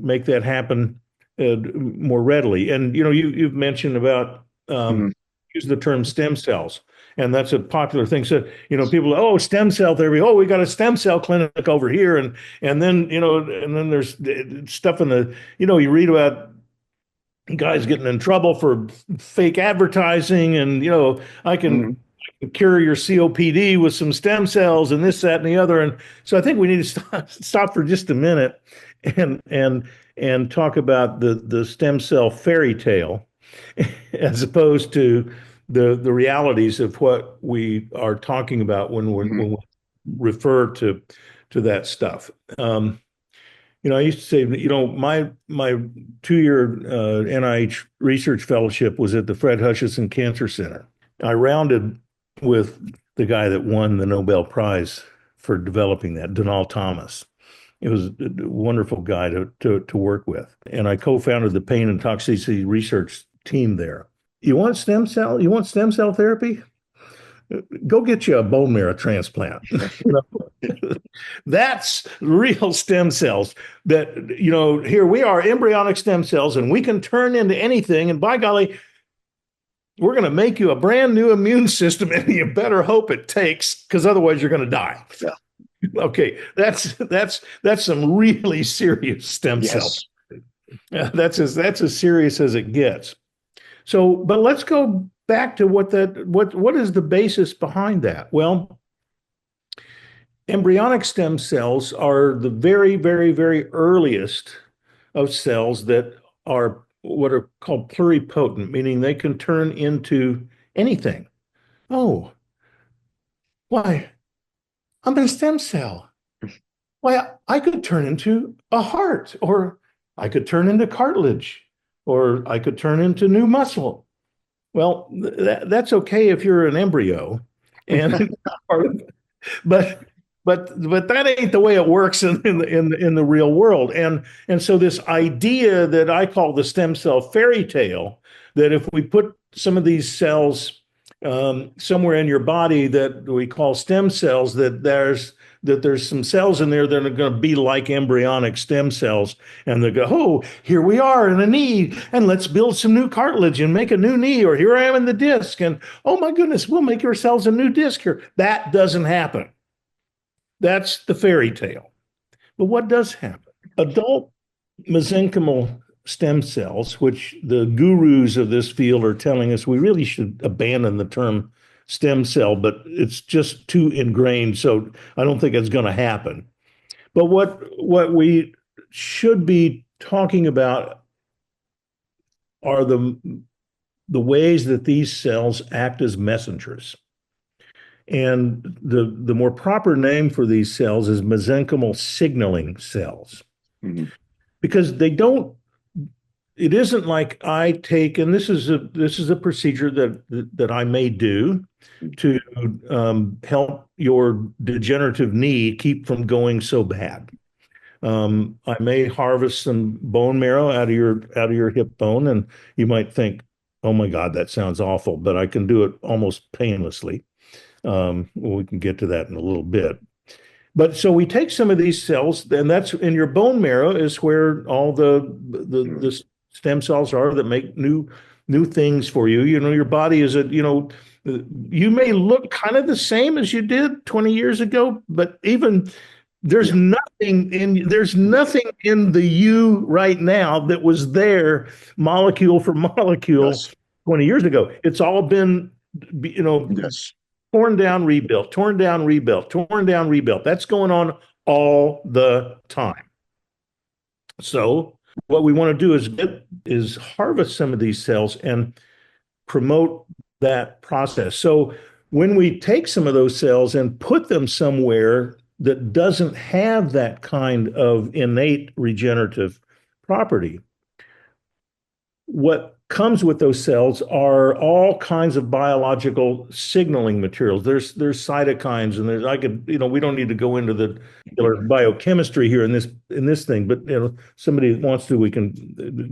make that happen more readily. And you've mentioned about, Mhm. use the term stem cells, and that's a popular thing. So people, oh, stem cell therapy, oh, we got a stem cell clinic over here, and then there's stuff in the, you read about guys getting in trouble for fake advertising, and I can Mhm. cure your COPD with some stem cells and this, that, and the other. And so I think we need to stop for just a minute and talk about the stem cell fairy tale as opposed to the realities of what we are talking about when we refer to that stuff. I used to say, my 2-year NIH research fellowship was at the Fred Hutchinson Cancer Center. I rounded with the guy that won the Nobel Prize for developing that, Donald Thomas. It was a wonderful guy to work with. And I co-founded the pain and toxicity research team there. You want stem cell therapy? Go get you a bone marrow transplant. That's real stem cells that, here we are, embryonic stem cells, and we can turn into anything. And by golly, we're going to make you a brand new immune system, and you better hope it takes, because otherwise you're going to die. Yeah. Okay, that's some really serious stem cells. That's as serious as it gets. So, but let's go back to what is the basis behind that? Well, embryonic stem cells are the very, very, very earliest of cells that are what are called pluripotent, meaning they can turn into anything. Oh, why? I'm a stem cell. Why, I could turn into a heart, or I could turn into cartilage, or I could turn into new muscle. Well, that's okay if you're an embryo, and but that ain't the way it works in the real world. And so this idea that I call the stem cell fairy tale, that if we put some of these cells somewhere in your body that we call stem cells, that there's some cells in there that are going to be like embryonic stem cells, and they go, oh, here we are in a knee, and let's build some new cartilage and make a new knee, or here I am in the disc, and oh my goodness, we'll make ourselves a new disc here. That doesn't happen. That's the fairy tale. But what does happen? Adult mesenchymal stem cells, which the gurus of this field are telling us we really should abandon the term stem cell, but it's just too ingrained, so I don't think it's going to happen. But what we should be talking about are the ways that these cells act as messengers. And the more proper name for these cells is mesenchymal signaling cells. Mm-hmm. Because it isn't like I take, and this is a procedure that I may do to help your degenerative knee keep from going so bad. I may harvest some bone marrow out of your hip bone, and you might think, oh my God, that sounds awful, but I can do it almost painlessly. We can get to that in a little bit. But so we take some of these cells, and that's in your bone marrow is where all the stem cells are that make new things for you. Your body is you may look kind of the same as you did 20 years ago, but even there's nothing in the you right now that was there molecule for molecule 20 years ago. It's all been, torn down, rebuilt, torn down, rebuilt, torn down, rebuilt. That's going on all the time. So what we want to do is harvest some of these cells and promote that process. So when we take some of those cells and put them somewhere that doesn't have that kind of innate regenerative property, what comes with those cells are all kinds of biological signaling materials. There's cytokines, and we don't need to go into the biochemistry here in this thing, but somebody wants to, we can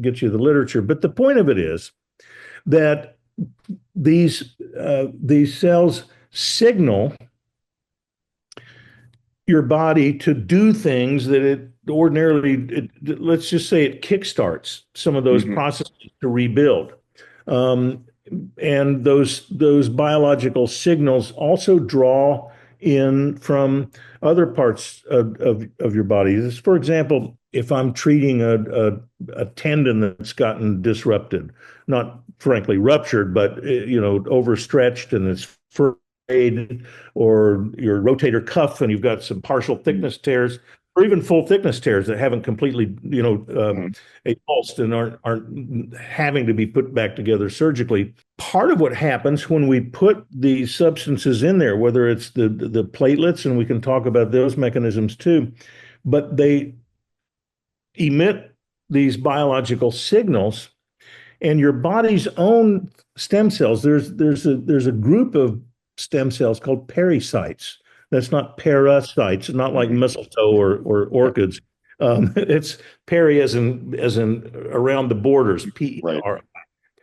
get you the literature. But the point of it is that these cells signal your body to do things that it ordinarily, let's just say it kickstarts some of those processes to rebuild. And those biological signals also draw in from other parts of your body. For example, if I'm treating a tendon that's gotten disrupted, not frankly ruptured, but overstretched and it's frayed, or your rotator cuff and you've got some partial thickness tears, or even full thickness tears that haven't completely, Mhm. avulsed and aren't having to be put back together surgically. Part of what happens when we put these substances in there, whether it's the platelets, and we can talk about those mechanisms too, but they emit these biological signals, and your body's own stem cells. There's a group of stem cells called pericytes. That's not parasites, not like Mhm. mistletoe or orchids. It's peri as in around the borders, Right. PER,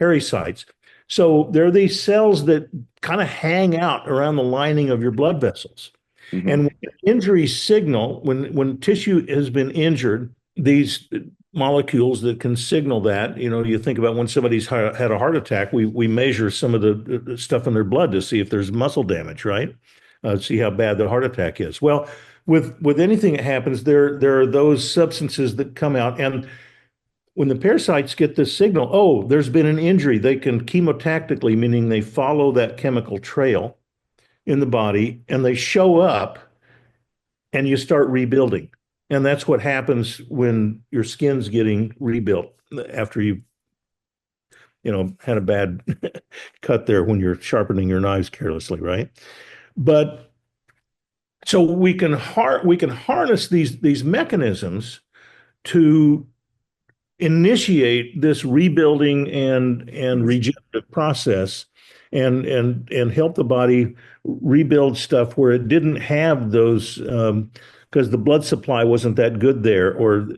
pericytes. So there are these cells that kind of hang out around the lining of your blood vessels. And Mhm. when injury signal, when tissue has been injured, these molecules that can signal that, you think about when somebody's had a heart attack, we measure some of the stuff in their blood to see if there's muscle damage, right? See how bad the heart attack is. Well, with anything that happens, there are those substances that come out, and when the parasites get this signal, oh, there's been an injury, they can chemotactically, meaning they follow that chemical trail in the body, and they show up, and you start rebuilding. And that's what happens when your skin's getting rebuilt after you had a bad cut there when you're sharpening your knives carelessly, right? But so we can harness these mechanisms to initiate this rebuilding and regenerative process, and help the body rebuild stuff where it didn't have those, because the blood supply wasn't that good there, or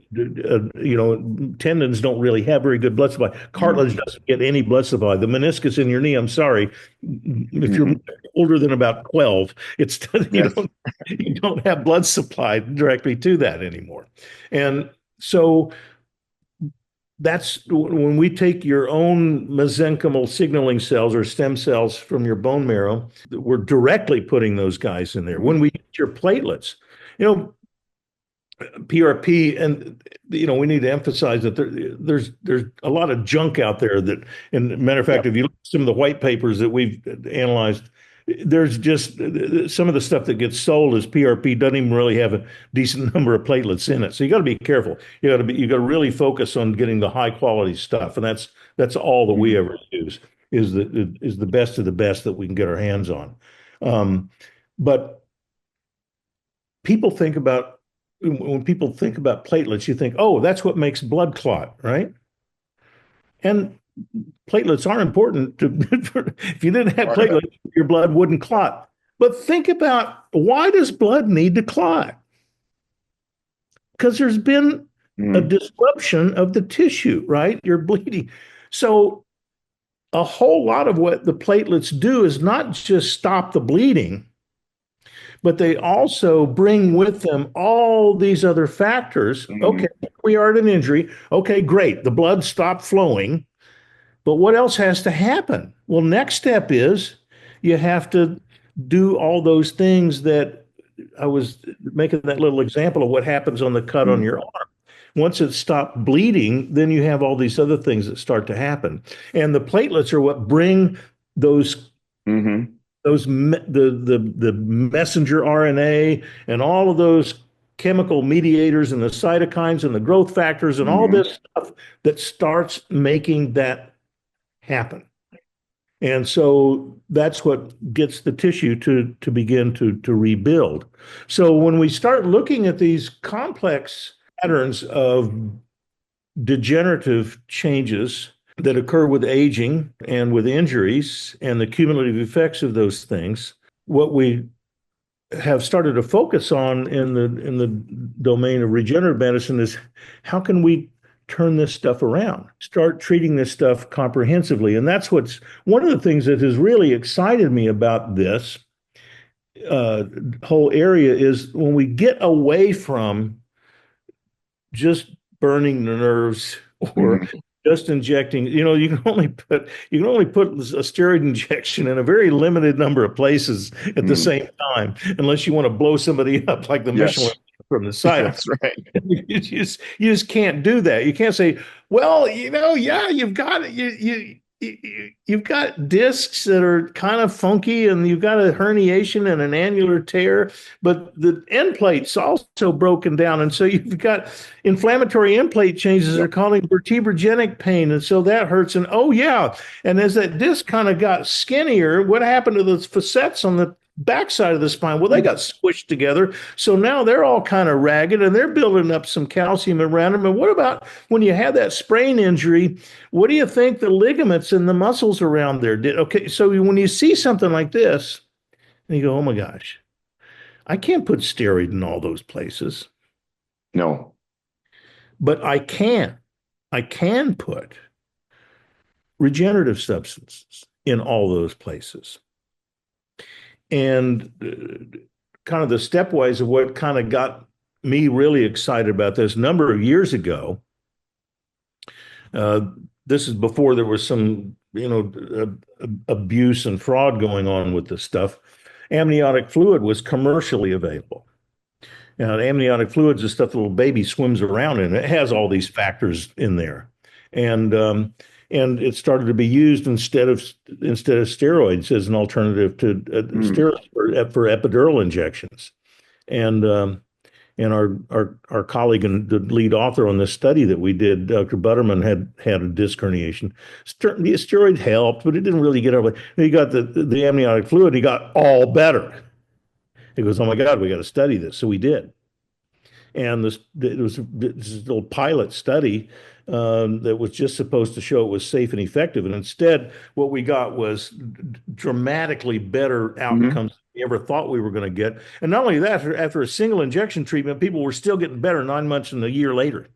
tendons don't really have very good blood supply. Cartilage Mhm. doesn't get any blood supply. The meniscus in your knee, I'm sorry, if you're Mhm. older than about 12, it's you Yes. don't you don't have blood supply directly to that anymore. And so that's when we take your own mesenchymal signaling cells or stem cells from your bone marrow, we're directly putting those guys in there. Mhm. When we get your platelets, you know, PRP, and we need to emphasize that there's a lot of junk out there that, and matter of fact, Yep. if you look at some of the white papers that we've analyzed, there's just some of the stuff that gets sold as PRP doesn't even really have a decent number of platelets in it. So you got to be careful. You got to really focus on getting the high quality stuff, and that's all that we Mhm. ever use is the best of the best that we can get our hands on. But people think about when people think about platelets, you think, oh, that's what makes blood clot, right? And platelets are important to, if you didn't have Right. platelets, your blood wouldn't clot. But think about, why does blood need to clot? Because there's been a Mhm. disruption of the tissue, right? You're bleeding. So a whole lot of what the platelets do is not just stop the bleeding, but they also bring with them all these other factors. Okay, Mhm. we are at an injury. Okay, great. The blood stopped flowing. But what else has to happen? Well, next step is you have to do all those things that I was making that little example of what happens on the cut on Mhm. your arm. Once it stopped bleeding, then you have all these other things that start to happen. And the platelets are what bring those Mhm. the messenger RNA and all of those chemical mediators and the cytokines and the growth factors and all Mhm. this stuff that starts making that happen. And so that's what gets the tissue to begin to rebuild. So when we start looking at these complex patterns of degenerative changes that occur with aging and with injuries and the cumulative effects of those things, what we have started to focus on in the domain of regenerative medicine is, how can we turn this stuff around, start treating this stuff comprehensively. And that's what's one of the things that has really excited me about this whole area, is when we get away from just burning the nerves or Mhm. just injecting. You can only put a steroid injection in a very limited number of places at the Mhm. same time, unless you want to blow somebody up like the Michelin Yes. from the side effect. That's right. You just can't do that. You can't say, well, yeah, you've got it. you've got discs that are kind of funky, and you've got a herniation and an annular tear, but the end plate's also broken down. And so you've got inflammatory end plate changes that are causing vertebrogenic pain. And so that hurts. And oh, yeah. And as that disc kind of got skinnier, what happened to those facets on the backside of the spine? Well, they got squished together. So now they're all kind of ragged, and they're building up some calcium around them. And what about when you have that sprain injury? What do you think the ligaments and the muscles around there did? Okay, so when you see something like this, and you go, oh my gosh, I can't put steroid in all those places. No. But I can. I can put regenerative substances in all those places. And kind of the stepwise of what kind of got me really excited about this, a number of years ago, this is before there was some, abuse and fraud going on with this stuff. Amniotic fluid was commercially available. Now, amniotic fluid is the stuff the little baby swims around in. It has all these factors in there, and it started to be used instead of steroids as an alternative to steroids for epidural injections. And our colleague and the lead author on this study that we did, Dr. Butterman, had a disc herniation. The steroid helped, but it didn't really get over. He got the amniotic fluid. He got all better. He goes, oh my God, we got to study this. So we did. And it was this little pilot study that was just supposed to show it was safe and effective. And instead, what we got was dramatically better outcomes than we ever thought we were going to get. And not only that, after a single injection treatment, people were still getting better 9 months and a year later.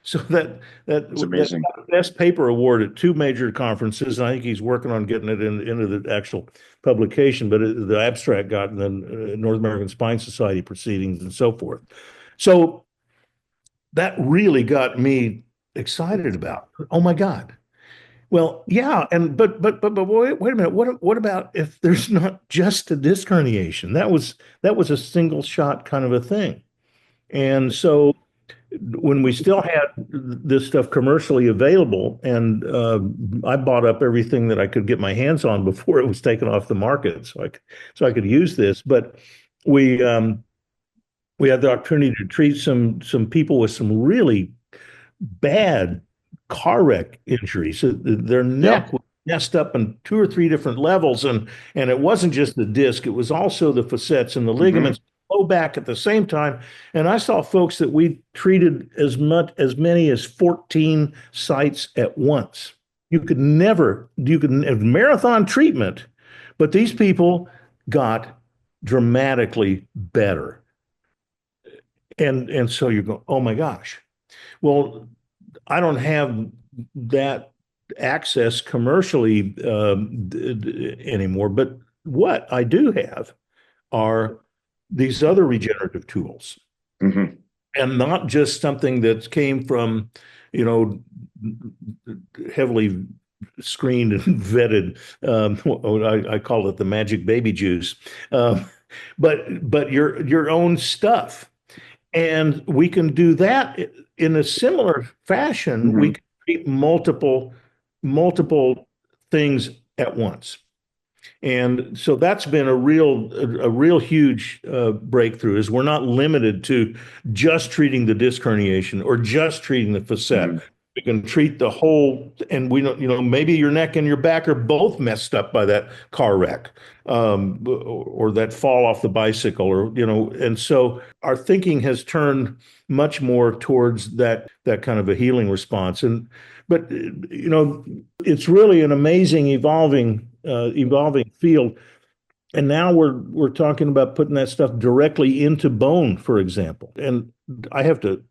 So that's amazing. That best paper award at 2 major conferences, and I think he's working on getting it into the actual publication. But the abstract got in the North American Spine Society proceedings and so forth. So that really got me excited about. Oh my God! Well, yeah, and but wait a minute. What about if there's not just a disc herniation? That was a single shot kind of a thing, and so when we still had this stuff commercially available, and I bought up everything that I could get my hands on before it was taken off the market, so I could use this. But we had the opportunity to treat some people with some really bad car wreck injuries. So their neck was messed up in 2 or 3 different levels, and it wasn't just the disc; it was also the facets and the ligaments. Low back at the same time. And I saw folks that we treated as many as 14 sites at once. You could have marathon treatment, but these people got dramatically better. And so you go, oh my gosh. Well, I don't have that access commercially anymore, but what I do have are these other regenerative tools, and not just something that came from, heavily screened and vetted. I call it the magic baby juice, but your own stuff, and we can do that in a similar fashion. We can treat multiple things at once. And so that's been a real huge breakthrough, is we're not limited to just treating the disc herniation or just treating the facet. We can treat the whole, and we don't, maybe your neck and your back are both messed up by that car wreck, or that fall off the bicycle, and so our thinking has turned much more towards that kind of a healing response. But it's really an amazing evolving field. And now we're talking about putting that stuff directly into bone, for example. And I have to,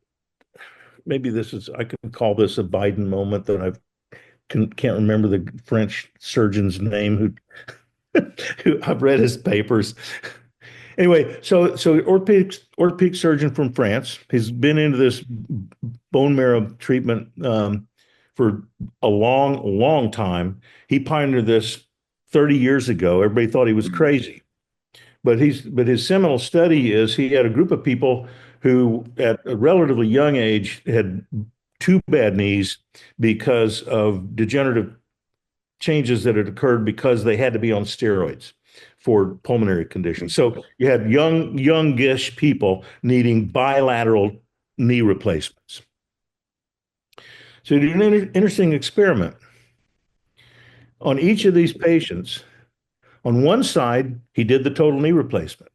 I can call this a Biden moment, that can't remember the French surgeon's name who I've read his papers. Anyway, so orthopedic surgeon from France. He's been into this bone marrow treatment for a long time. He pioneered this 30 years ago. Everybody thought he was crazy. But his seminal study is, he had a group of people who at a relatively young age had 2 bad knees because of degenerative changes that had occurred because they had to be on steroids for pulmonary conditions. So you had youngish people needing bilateral knee replacements. So you did an interesting experiment. On each of these patients, on one side, he did the total knee replacement.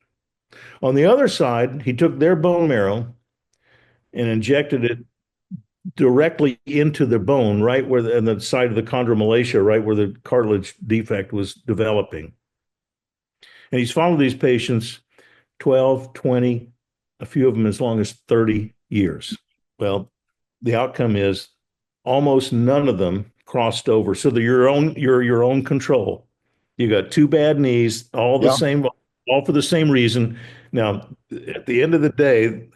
On the other side, he took their bone marrow and injected it directly into the bone, right where on the side of the chondromalacia, right where the cartilage defect was developing. And he's followed these patients 12, 20, a few of them as long as 30 years. Well, the outcome is almost none of them crossed over. So you're your own control. You got two bad knees, all the same, all for the same reason. Now, at the end of the day,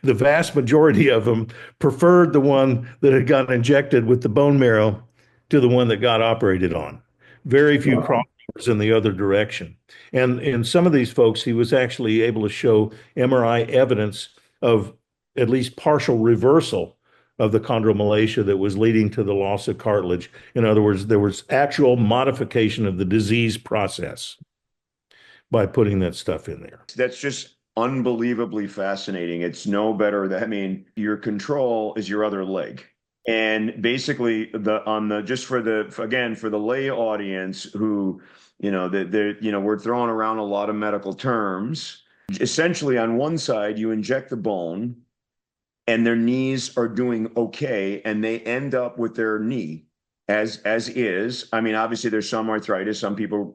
the vast majority of them preferred the one that had gotten injected with the bone marrow to the one that got operated on. Very few crossovers in the other direction. And in some of these folks, he was actually able to show MRI evidence of at least partial reversal of the chondromalacia that was leading to the loss of cartilage. In other words, there was actual modification of the disease process by putting that stuff in there. That's just unbelievably fascinating. It's no better than, I mean, your control is your other leg. And basically just for the lay audience who, we're throwing around a lot of medical terms. Essentially on one side, you inject the bone and their knees are doing okay, and they end up with their knee as is. I mean, obviously there's some arthritis, some people,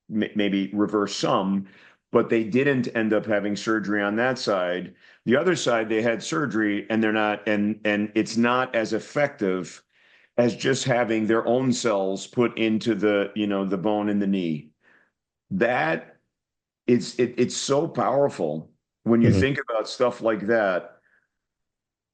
maybe reverse some, but they didn't end up having surgery on that side. The other side, they had surgery and they're not, and it's not as effective as just having their own cells put into the bone in the knee. That it's so powerful when you think about stuff like that.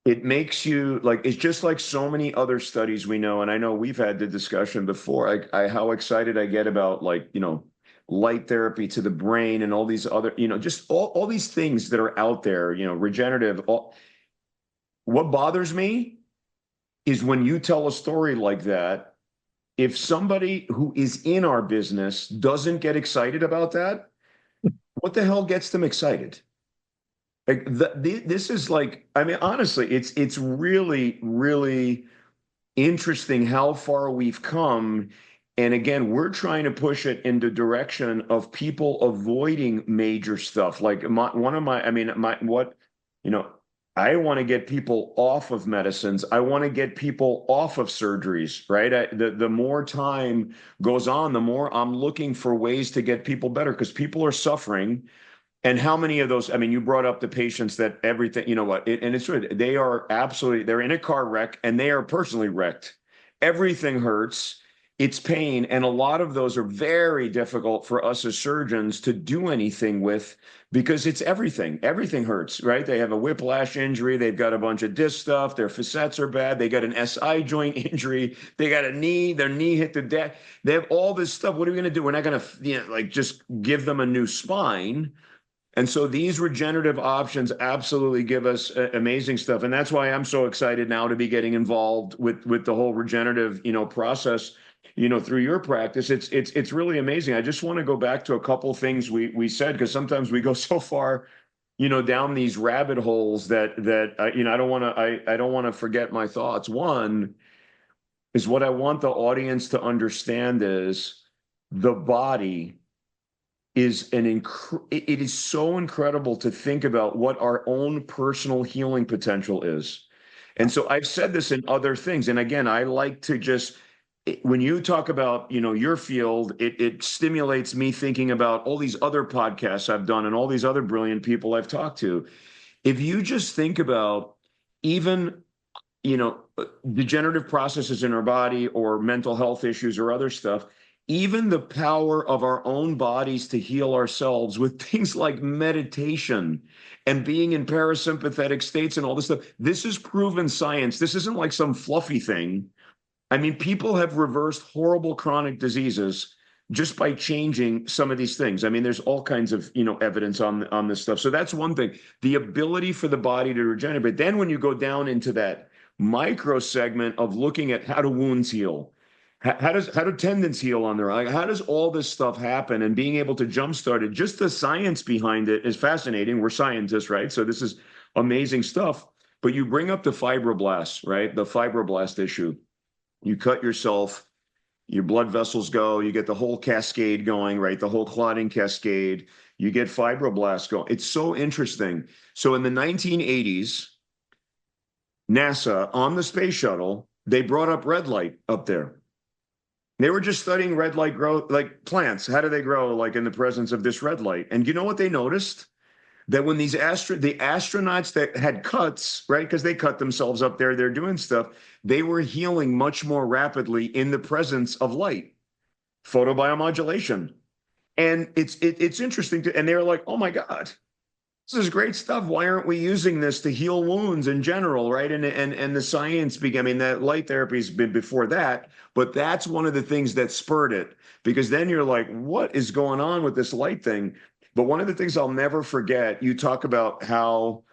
It makes you like, it's just like so many other studies we know. And I know we've had the discussion before, how excited I get about light therapy to the brain and all these other, just all these things that are out there, regenerative. What bothers me is when you tell a story like that, if somebody who is in our business doesn't get excited about that, what the hell gets them excited? Like this is like, I mean, honestly, it's really, really interesting how far we've come. And again, we're trying to push it in the direction of people avoiding major stuff. Like I want to get people off of medicines. I want to get people off of surgeries, right? The more time goes on, the more I'm looking for ways to get people better because people are suffering. And how many of those, I mean, you brought up the patients that everything, and it's true, they're in a car wreck and they are personally wrecked. Everything hurts. It's pain. And a lot of those are very difficult for us as surgeons to do anything with because it's everything. Everything hurts, right? They have a whiplash injury. They've got a bunch of disc stuff. Their facets are bad. They got an SI joint injury. They got their knee hit the deck. They have all this stuff. What are we going to do? We're not going to, just give them a new spine. And so these regenerative options absolutely give us amazing stuff. And that's why I'm so excited now to be getting involved with the whole regenerative, process, through your practice. It's really amazing. I just want to go back to a couple things we said, because sometimes we go so far, down these rabbit holes that I don't want to forget my thoughts. One is what I want the audience to understand is the body is it is so incredible to think about what our own personal healing potential is. And so I've said this in other things. And again, I like to just, when you talk about, your field, it stimulates me thinking about all these other podcasts I've done and all these other brilliant people I've talked to. If you just think about even, degenerative processes in our body or mental health issues or other stuff, even the power of our own bodies to heal ourselves with things like meditation and being in parasympathetic states and all this stuff. This is proven science. This isn't like some fluffy thing. I mean, people have reversed horrible chronic diseases just by changing some of these things. I mean, there's all kinds of, evidence on this stuff. So that's one thing, the ability for the body to regenerate. Then when you go down into that micro segment of looking at how do wounds heal, how do tendons heal on their eye? How does all this stuff happen? And being able to jumpstart it, just the science behind it is fascinating. We're scientists, right? So this is amazing stuff. But you bring up the fibroblasts, right? The fibroblast issue. You cut yourself, your blood vessels go, you get the whole cascade going, right? The whole clotting cascade. You get fibroblasts going. It's so interesting. So in the 1980s, NASA on the space shuttle, they brought up red light up there. They were just studying red light growth, like plants. How do they grow, like in the presence of this red light? And you know what they noticed? That when the astronauts that had cuts, right, because they cut themselves up there, they're doing stuff, they were healing much more rapidly in the presence of light, photobiomodulation. And it's interesting to, and they're like, oh my God, this is great stuff. Why aren't we using this to heal wounds in general, right? And the science began. I mean, that light therapy's been before that, but that's one of the things that spurred it, because then you're like, what is going on with this light thing? But one of the things I'll never forget, you talk about how,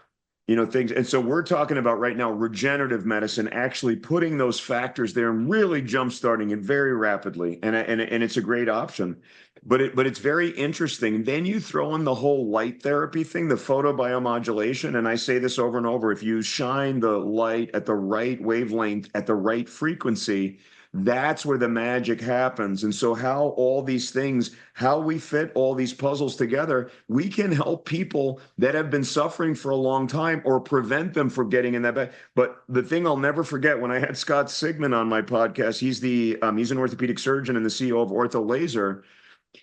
things, and so we're talking about right now regenerative medicine, actually putting those factors there and really jumpstarting it very rapidly, and it's a great option. But it's very interesting. Then you throw in the whole light therapy thing, the photobiomodulation, and I say this over and over: if you shine the light at the right wavelength, at the right frequency, that's where the magic happens. And so how all these things, how we fit all these puzzles together, we can help people that have been suffering for a long time or prevent them from getting in that bad. But the thing I'll never forget, when I had Scott Sigman on my podcast, he's an orthopedic surgeon and the CEO of Ortho Laser.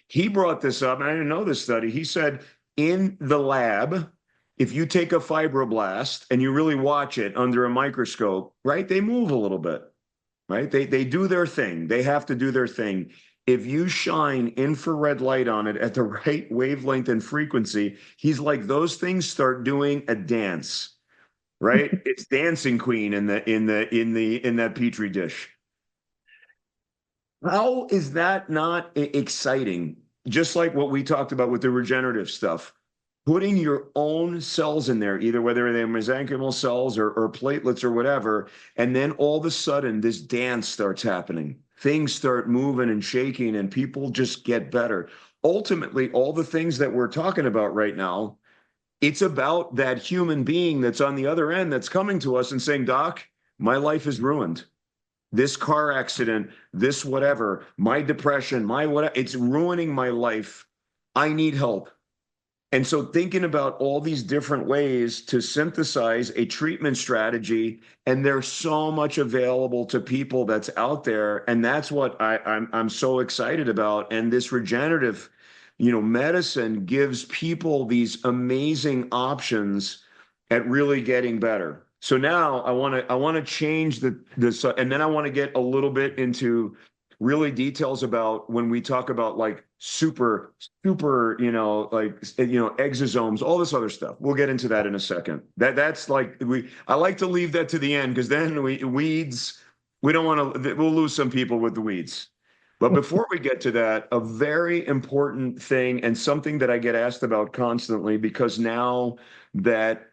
He brought this up, and I didn't know this study. He said, in the lab, if you take a fibroblast and you really watch it under a microscope, right, they move a little bit. Right? They do their thing. They have to do their thing. If you shine infrared light on it at the right wavelength and frequency, he's like, those things start doing a dance, right? It's dancing queen in that petri dish. How is that not exciting? Just like what we talked about with the regenerative stuff. Putting your own cells in there, either whether they're mesenchymal cells or platelets or whatever, and then all of a sudden this dance starts happening. Things start moving and shaking, and people just get better. Ultimately, all the things that we're talking about right now, it's about that human being that's on the other end that's coming to us and saying, Doc, my life is ruined. This car accident, this whatever, my depression, my whatever, it's ruining my life. I need help. And so thinking about all these different ways to synthesize a treatment strategy, and there's so much available to people that's out there. And that's what I'm so excited about. And this regenerative, medicine gives people these amazing options at really getting better. So now I want to change this, and then I want to get a little bit into really details about when we talk about like super, exosomes, all this other stuff. We'll get into that in a second. That's like I like to leave that to the end, because then weeds, we don't want to, we'll lose some people with the weeds. But before we get to that, a very important thing, and something that I get asked about constantly, because now that,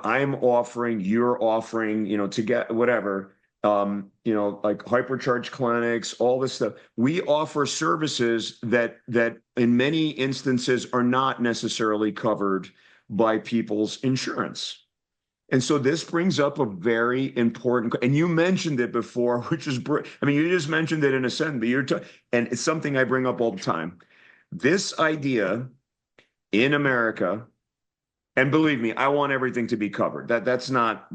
I'm offering, you're offering, to get whatever, like Hypercharge clinics, all this stuff. We offer services that in many instances are not necessarily covered by people's insurance. And so this brings up a very important, and you mentioned it before, which is, you just mentioned it in a sentence, but and it's something I bring up all the time. This idea in America, and believe me, I want everything to be covered. That's not,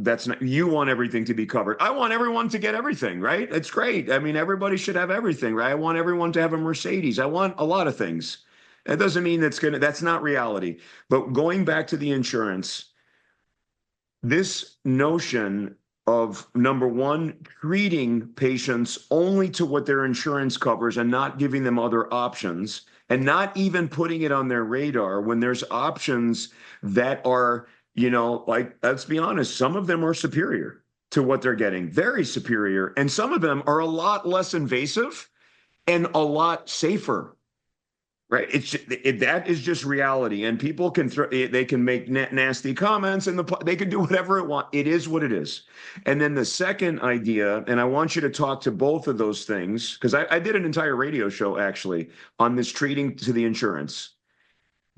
you want everything to be covered. I want everyone to get everything, right? It's great. I mean, everybody should have everything, right? I want everyone to have a Mercedes. I want a lot of things. That doesn't mean that's not reality. But going back to the insurance, this notion of, number one, treating patients only to what their insurance covers and not giving them other options, and not even putting it on their radar when there's options that are, like, let's be honest, some of them are superior to what they're getting, very superior. And some of them are a lot less invasive and a lot safer. Right. That is just reality. And people can they can make nasty comments and they can do whatever it want. It is what it is. And then the second idea, and I want you to talk to both of those things, because I did an entire radio show actually on this treating to the insurance.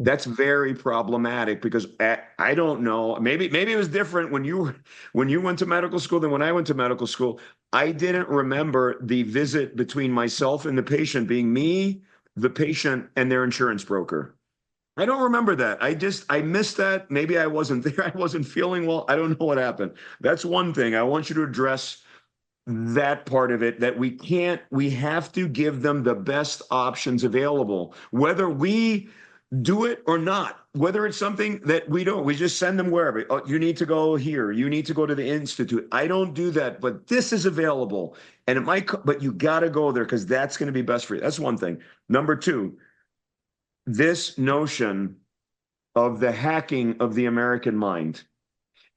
That's very problematic because I don't know. Maybe it was different when you went to medical school than when I went to medical school. I didn't remember the visit between myself and the patient being me, the patient, and their insurance broker. I don't remember that. I missed that. Maybe I wasn't there. I wasn't feeling well. I don't know what happened. That's one thing. I want you to address that part of it, that we have to give them the best options available, whether we do it or not, whether it's something that we don't, we just send them wherever. Oh, you need to go here. You need to go to the institute. I don't do that, but this is available. And it might, but you got to go there because that's going to be best for you. That's one thing. Number two, this notion of the hacking of the American mind.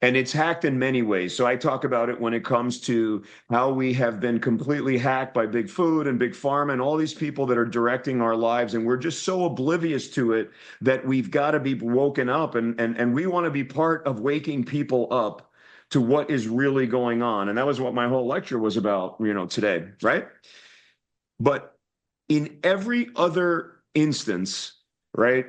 And it's hacked in many ways. So I talk about it when it comes to how we have been completely hacked by big food and big pharma and all these people that are directing our lives. And we're just so oblivious to it that we've got to be woken up. And we want to be part of waking people up to what is really going on. And that was what my whole lecture was about, today, right? But in every other instance, right?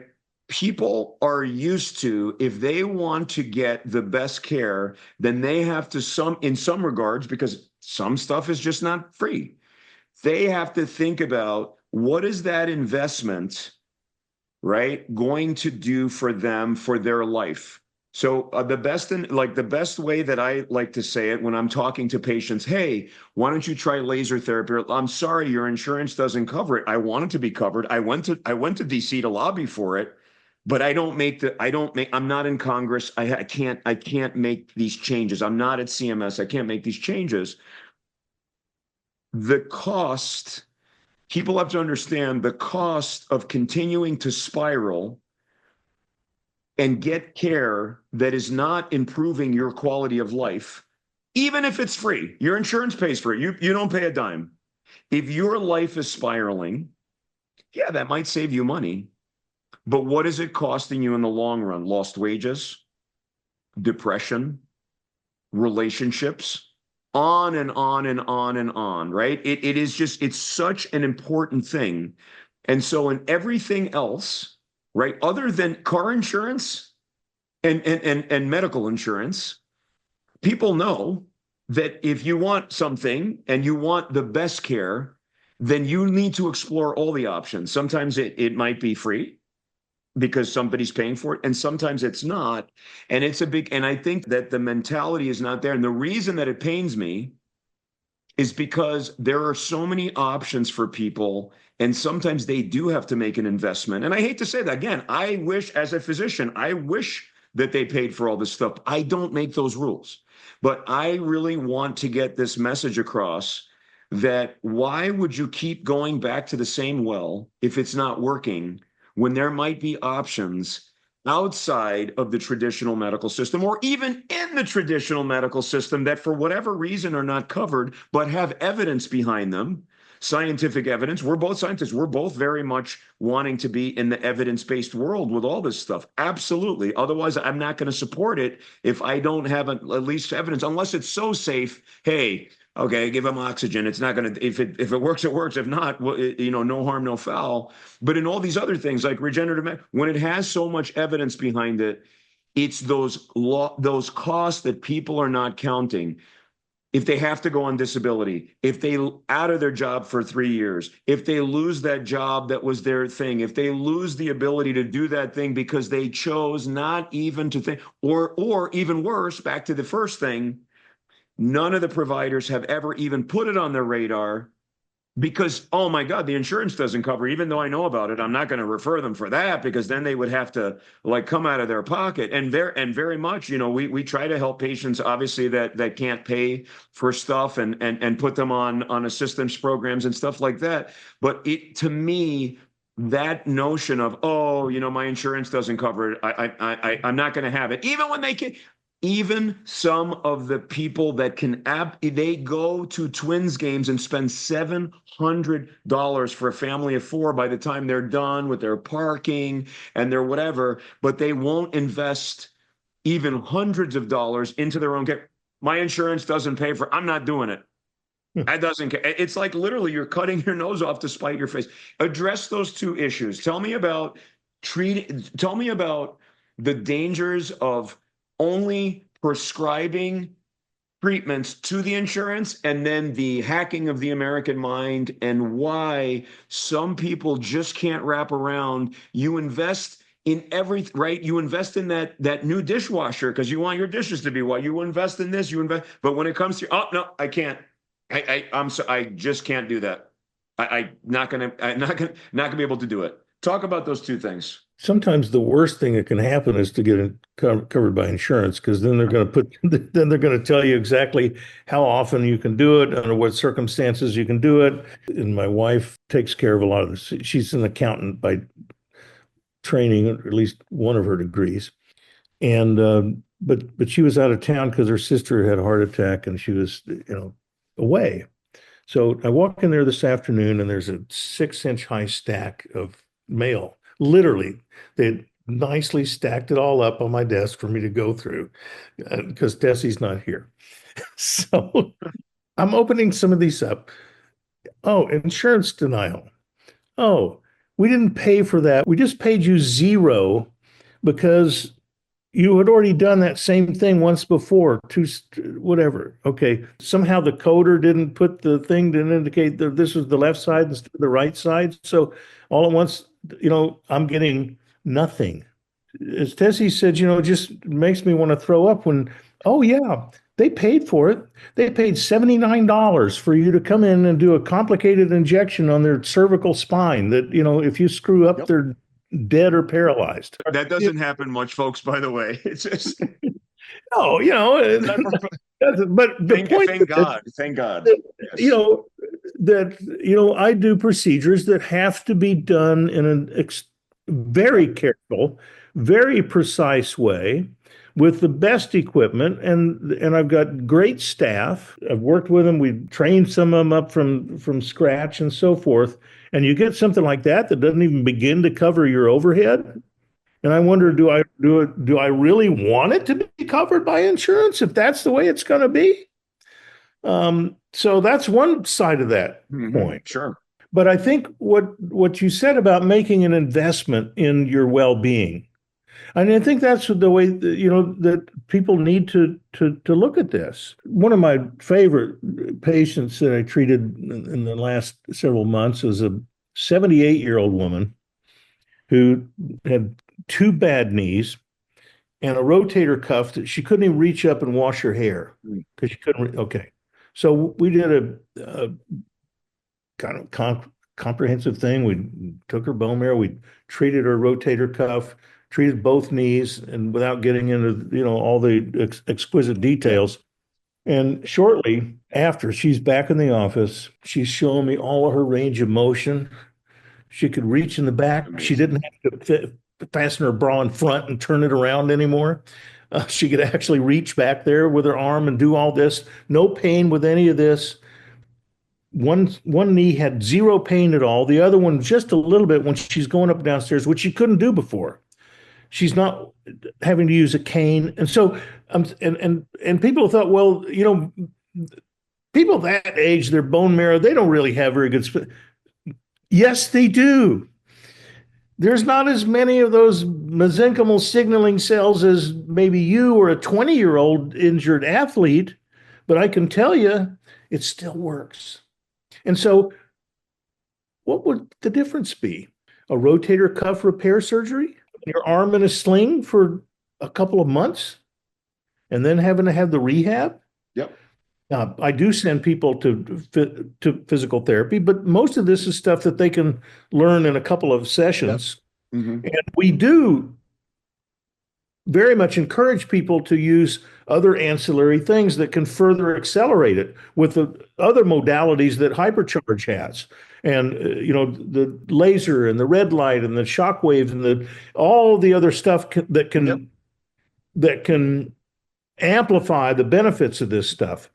People are used to, if they want to get the best care, then they have to in some regards, because some stuff is just not free. They have to think about what is that investment, right, going to do for them, for their life. So the best way that I like to say it when I'm talking to patients, hey, why don't you try laser therapy? I'm sorry, your insurance doesn't cover it. I want it to be covered. I went to DC to lobby for it. But I'm not in Congress. I can't make these changes. I'm not at CMS. I can't make these changes. The cost, people have to understand the cost of continuing to spiral and get care that is not improving your quality of life, even if it's free. Your insurance pays for it. You don't pay a dime. If your life is spiraling, yeah, that might save you money. But what is it costing you in the long run? Lost wages, depression, relationships, on and on and on and on, right? It's such an important thing. And so in everything else, right, other than car insurance and medical insurance, people know that if you want something and you want the best care, then you need to explore all the options. Sometimes it might be free, because somebody's paying for it, and sometimes it's not. And I think that the mentality is not there. And the reason that it pains me is because there are so many options for people, and sometimes they do have to make an investment. And I hate to say that. Again, I wish, as a physician, I wish that they paid for all this stuff. I don't make those rules. But I really want to get this message across that why would you keep going back to the same well if it's not working, when there might be options outside of the traditional medical system, or even in the traditional medical system, that for whatever reason are not covered, but have evidence behind them, scientific evidence. We're both scientists. We're both very much wanting to be in the evidence-based world with all this stuff. Absolutely. Otherwise, I'm not going to support it if I don't have at least evidence, unless it's so safe. Hey, okay, give them oxygen. It's not going to, if it works, it works. If not, no harm, no foul. But in all these other things like regenerative medicine, when it has so much evidence behind it, it's those costs that people are not counting. If they have to go on disability, if they out of their job for 3 years, if they lose that job that was their thing, if they lose the ability to do that thing because they chose not even to think, or even worse, back to the first thing, none of the providers have ever even put it on their radar because, oh my God, the insurance doesn't cover. Even though I know about it, I'm not going to refer them for that, because then they would have to come out of their pocket. And very much, we try to help patients, obviously, that can't pay for stuff, and put them on assistance programs and stuff like that. But to me, that notion of, my insurance doesn't cover it, I'm not going to have it, even when they can. even some of the people that they go to Twins games and spend $700 for a family of four by the time they're done with their parking and their whatever, but they won't invest even hundreds of dollars into their own care. My insurance doesn't pay for, I'm not doing it. That doesn't care. It's like literally you're cutting your nose off to spite your face. Address those two issues. Tell me about the dangers of only prescribing treatments to the insurance and then the hacking of the American mind and why some people just can't wrap around. You invest in everything, right? You invest in that new dishwasher because you want your dishes to be white. You invest in this, but when it comes to, oh no, I can't. I just can't do that. I'm not gonna be able to do it. Talk about those two things. Sometimes the worst thing that can happen is to get it covered by insurance, because then they're going to tell you exactly how often you can do it, under what circumstances you can do it. And my wife takes care of a lot of this. She's an accountant by training, or at least one of her degrees. And but she was out of town because her sister had a heart attack and she was, away. So I walk in there this afternoon and there's a 6-inch high stack of mail. Literally, they nicely stacked it all up on my desk for me to go through because Desi's not here. So I'm opening some of these up. Oh, insurance denial. Oh, we didn't pay for that. We just paid you zero because you had already done that same thing once before, whatever. Okay. Somehow the coder didn't put the thing to indicate that this was the left side instead of the right side. So all at once, I'm getting nothing. As Tessie said, it just makes me want to throw up when, oh yeah, they paid for it. They paid $79 for you to come in and do a complicated injection on their cervical spine that, if you screw up, they're dead or paralyzed. That doesn't happen much, folks, by the way. It's just no, but the point thank God. Yes. I do procedures that have to be done in a very careful, very precise way with the best equipment, and I've got great staff. I've worked with them. We've trained some of them up from scratch and so forth. And you get something like that doesn't even begin to cover your overhead. And I wonder, do I really want it to be covered by insurance if that's the way it's going to be? So that's one side of that point. Sure. But I think what you said about making an investment in your well-being, and I think that's the way that people need to look at this. One of my favorite patients that I treated in the last several months was a 78-year-old woman who had two bad knees and a rotator cuff that she couldn't even reach up and wash her hair because she couldn't. Okay. So we did a kind of comprehensive thing. We took her bone marrow, we treated her rotator cuff, treated both knees, and without getting into all the exquisite details. And shortly after, she's back in the office. She's showing me all of her range of motion. She could reach in the back. Amazing. She didn't have to fasten her bra in front and turn it around anymore. She could actually reach back there with her arm and do all this. No pain with any of this. One knee had zero pain at all. The other one just a little bit when she's going up and downstairs, which she couldn't do before. She's not having to use a cane. And so, and people thought, well, people that age, their bone marrow, they don't really have very good. Yes, they do. There's not as many of those mesenchymal signaling cells as maybe you or a 20-year-old injured athlete, but I can tell you it still works. And so what would the difference be? A rotator cuff repair surgery? Your arm in a sling for a couple of months and then having to have the rehab? Yep. I do send people to physical therapy, but most of this is stuff that they can learn in a couple of sessions. Yep. Mm-hmm. And we do very much encourage people to use other ancillary things that can further accelerate it with the other modalities that Hypercharge has. And, the laser and the red light and the shock waves and all the other stuff that can amplify the benefits of this stuff.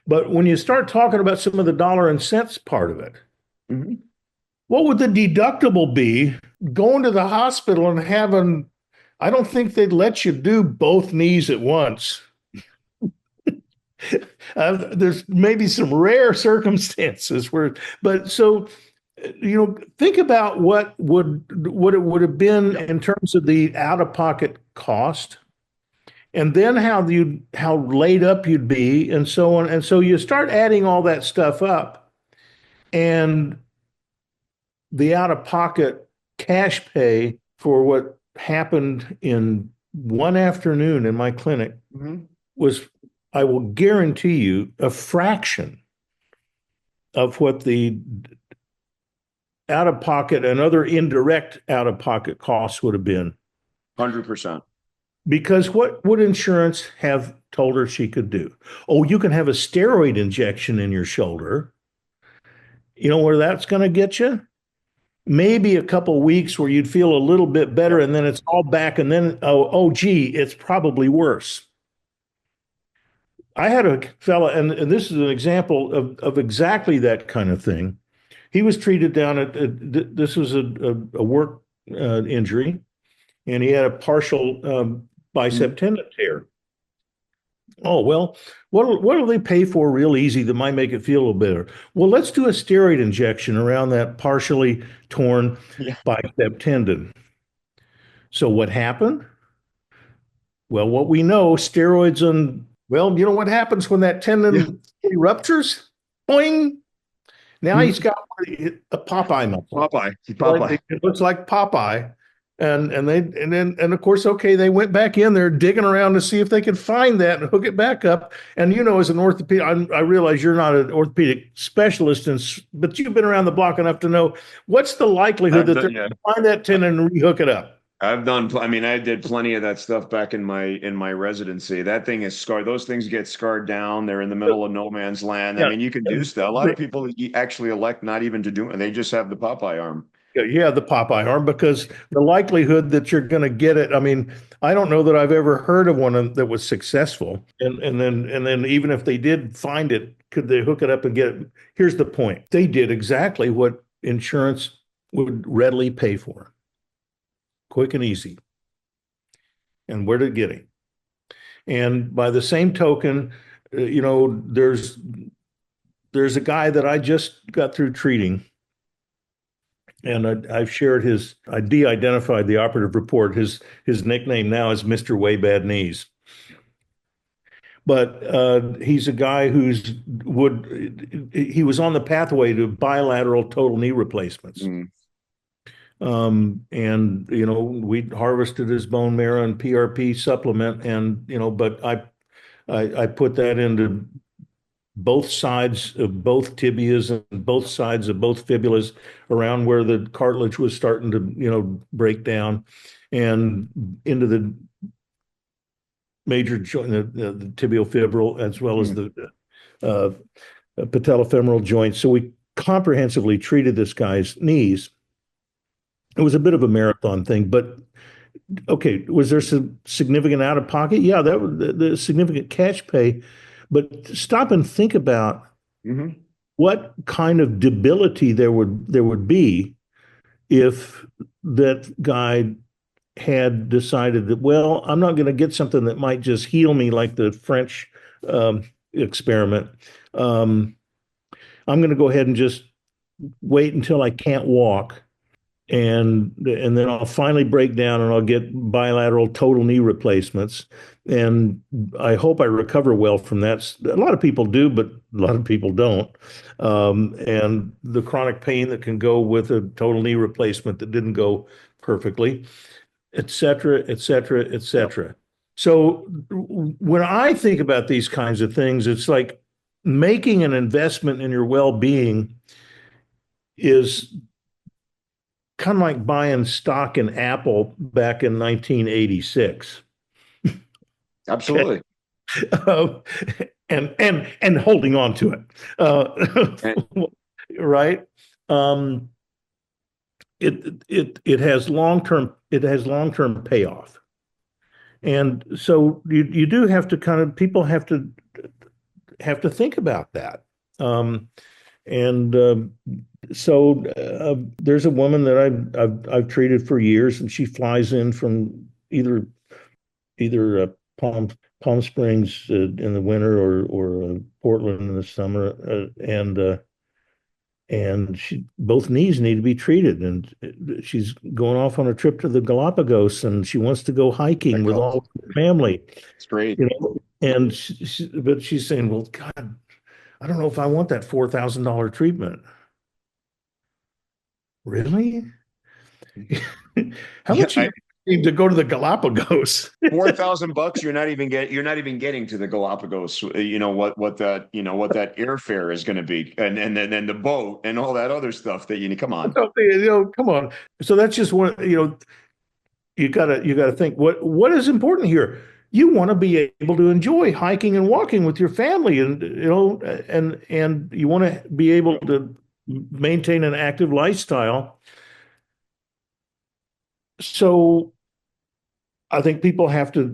But when you start talking about some of the dollar and cents part of it, Mm-hmm. what would the deductible be going to the hospital and having, I don't think they'd let you do both knees at once. There's maybe some rare circumstances where, but so, think about what it would have been in terms of the out-of-pocket cost, and then how laid up you'd be, and so on. And so you start adding all that stuff up, and the out-of-pocket cash pay for what happened in one afternoon in my clinic Mm-hmm. was, I will guarantee you, a fraction of what the out-of-pocket and other indirect out-of-pocket costs would have been. 100%. Because what would insurance have told her she could do? Oh, you can have a steroid injection in your shoulder. You know where that's going to get you? Maybe a couple weeks where you'd feel a little bit better, and then it's all back, and then gee, it's probably worse. I had a fella, and this is an example of exactly that kind of thing. He was treated down at this was a work injury, and he had a partial bicep tendon tear. Oh, well, what do they pay for real easy that might make it feel a little better? Well, let's do a steroid injection around that partially torn Yeah. bicep tendon. So what happened? Well, what we know, steroids and, well, you know what happens when that tendon ruptures? Boing. Now he's got a Popeye muscle. Popeye. It looks like Popeye. And of course, okay, they went back in there digging around to see if they could find that and hook it back up. And as an orthopedic, I realize you're not an orthopedic specialist, but you've been around the block enough to know what's the likelihood that they're going to find that tendon and rehook it up. I've done. I mean, I did plenty of that stuff back in my residency. That thing is scarred. Those things get scarred down. They're in the middle of no man's land. I mean, you can do stuff. A lot of people actually elect not even to do it. They just have the Popeye arm. Yeah, the Popeye arm, because the likelihood that you're going to get it. I mean, I don't know that I've ever heard of one that was successful. And then even if they did find it, could they hook it up and get it? Here's the point: they did exactly what insurance would readily pay for, quick and easy. And where did it get him? And by the same token, there's a guy that I just got through treating. And I've shared I de-identified the operative report. His nickname now is Mr. Way Bad Knees. But he's a guy he was on the pathway to bilateral total knee replacements. And we harvested his bone marrow and PRP supplement, and but I put that into both sides of both tibias and both sides of both fibulas, around where the cartilage was starting to break down, and into the major joint, the tibial fibril, as well as the patellofemoral joint. So we comprehensively treated this guy's knees. It was a bit of a marathon thing, but okay, was there some significant out of pocket? Yeah, that was the significant cash pay. But stop and think about what kind of debility there would be if that guy had decided that, well, I'm not going to get something that might just heal me like the French experiment. I'm going to go ahead and just wait until I can't walk, and then I'll finally break down and I'll get bilateral total knee replacements. And I hope I recover well from that. A lot of people do, but a lot of people don't. And the chronic pain that can go with a total knee replacement that didn't go perfectly, et cetera, et cetera, et cetera. So when I think about these kinds of things, it's like making an investment in your well-being is kind of like buying stock in Apple back in 1986. Absolutely. And holding on to it, right? It has long-term payoff. And so you do have to people have to think about that. And so there's a woman that I've treated for years, and she flies in from either Palm Springs in the winter or Portland in the summer, and she both knees need to be treated, and she's going off on a trip to the Galapagos, and she wants to go hiking with all her family. It's great. And but she's saying, well, God, I don't know if I want that $4,000 treatment. Really? How much you need to go to the Galapagos? $4,000, you're not even getting to the Galapagos. What that airfare is going to be, and then the boat and all that other stuff that come on. Come on. So that's just one. You gotta think what is important here. You want to be able to enjoy hiking and walking with your family, and and you want to be able to maintain an active lifestyle. So I think people have to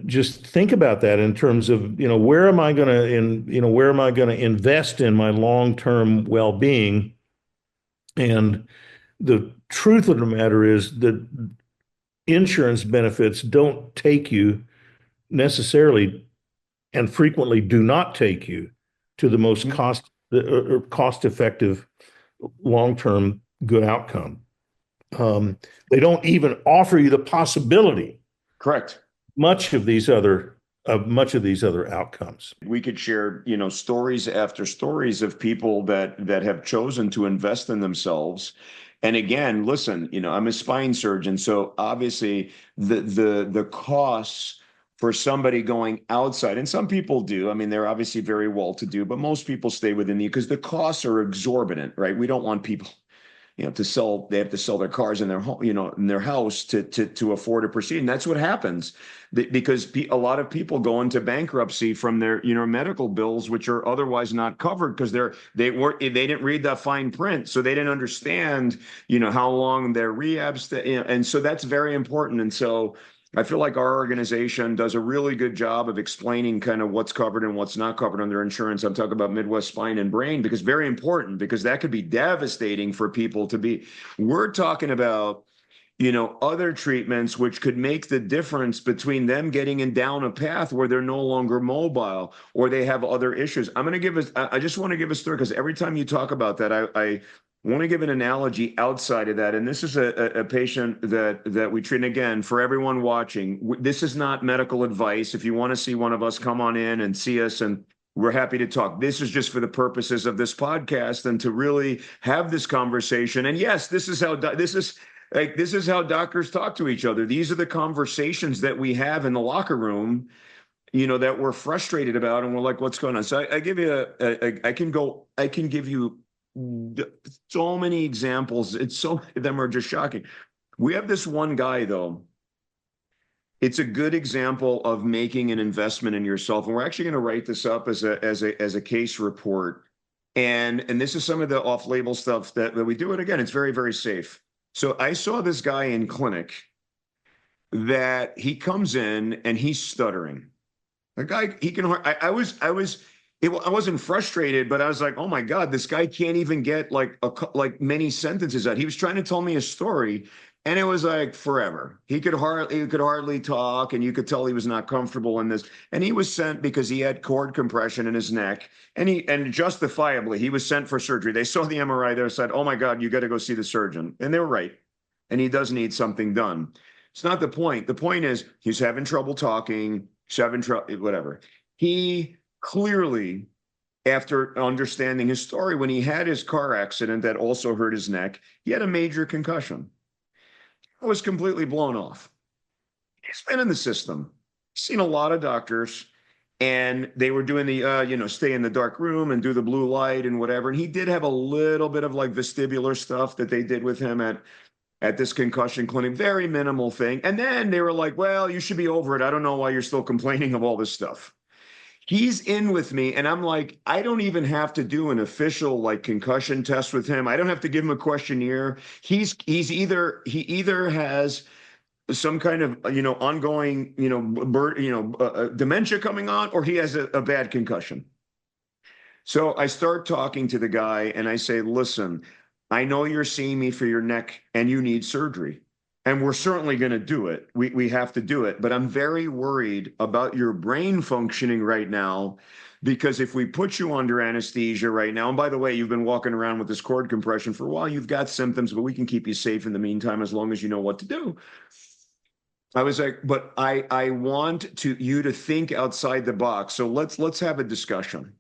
just think about that in terms of, where am I going to invest in my long-term well-being? And the truth of the matter is that insurance benefits don't take you necessarily, and frequently do not take you to the most cost-effective long-term good outcome. They don't even offer you the possibility. Correct. Much of these other outcomes. We could share, stories after stories of people that have chosen to invest in themselves. And again, listen, I'm a spine surgeon, so obviously the costs for somebody going outside, and some people do. I mean, they're obviously very well to do, but most people stay within because the costs are exorbitant, right? We don't want people they have to sell their cars in their home, in their house to afford a procedure. And that's what happens because a lot of people go into bankruptcy from their, medical bills, which are otherwise not covered because they didn't read that fine print. So they didn't understand, how long their rehabs, and so that's very important. And so I feel like our organization does a really good job of explaining kind of what's covered and what's not covered under insurance. I'm talking about Midwest Spine and Brain because very important, because that could be devastating for people to be. We're talking about, other treatments which could make the difference between them getting down a path where they're no longer mobile or they have other issues. I just want to give a story because every time you talk about that, I want to give an analogy outside of that. And this is a patient that we treat. And again, for everyone watching, this is not medical advice. If you want to see one of us, come on in and see us, and we're happy to talk. This is just for the purposes of this podcast and to really have this conversation. And yes, this is how doctors talk to each other. These are the conversations that we have in the locker room, that we're frustrated about. And we're like, what's going on? So I give you I can give you so many examples. So many of them are just shocking. We have this one guy, though. It's a good example of making an investment in yourself. And we're actually going to write this up as a case report. And this is some of the off-label stuff that we do. And again, it's very, very safe. So I saw this guy in clinic that he comes in and he's stuttering. The guy, he can. I wasn't frustrated, but I was like, oh my God, this guy can't even get like many sentences out. He was trying to tell me a story, and it was like forever. He could hardly talk, and you could tell he was not comfortable in this. And he was sent because he had cord compression in his neck, and justifiably he was sent for surgery. They saw the MRI there, said, oh my God, you got to go see the surgeon, and they were right. And he does need something done. It's not the point. The point is he's having trouble talking. He's having trouble, whatever. He clearly, after understanding his story, when he had his car accident that also hurt his neck, he had a major concussion. I was completely blown off. He's been in the system, seen a lot of doctors, and they were doing the, stay in the dark room and do the blue light and whatever. And he did have a little bit of like vestibular stuff that they did with him at this concussion clinic, very minimal thing. And then they were like, well, you should be over it. I don't know why you're still complaining of all this stuff. He's in with me, and I'm like, I don't even have to do an official like concussion test with him. I don't have to give him a questionnaire. He either has some kind of, ongoing, dementia coming on, or he has a bad concussion. So I start talking to the guy and I say, listen, I know you're seeing me for your neck and you need surgery. And we're certainly going to do it. We have to do it. But I'm very worried about your brain functioning right now, because if we put you under anesthesia right now, and by the way, you've been walking around with this cord compression for a while, you've got symptoms, but we can keep you safe in the meantime as long as you know what to do. I was like, but I want you to think outside the box. So let's have a discussion.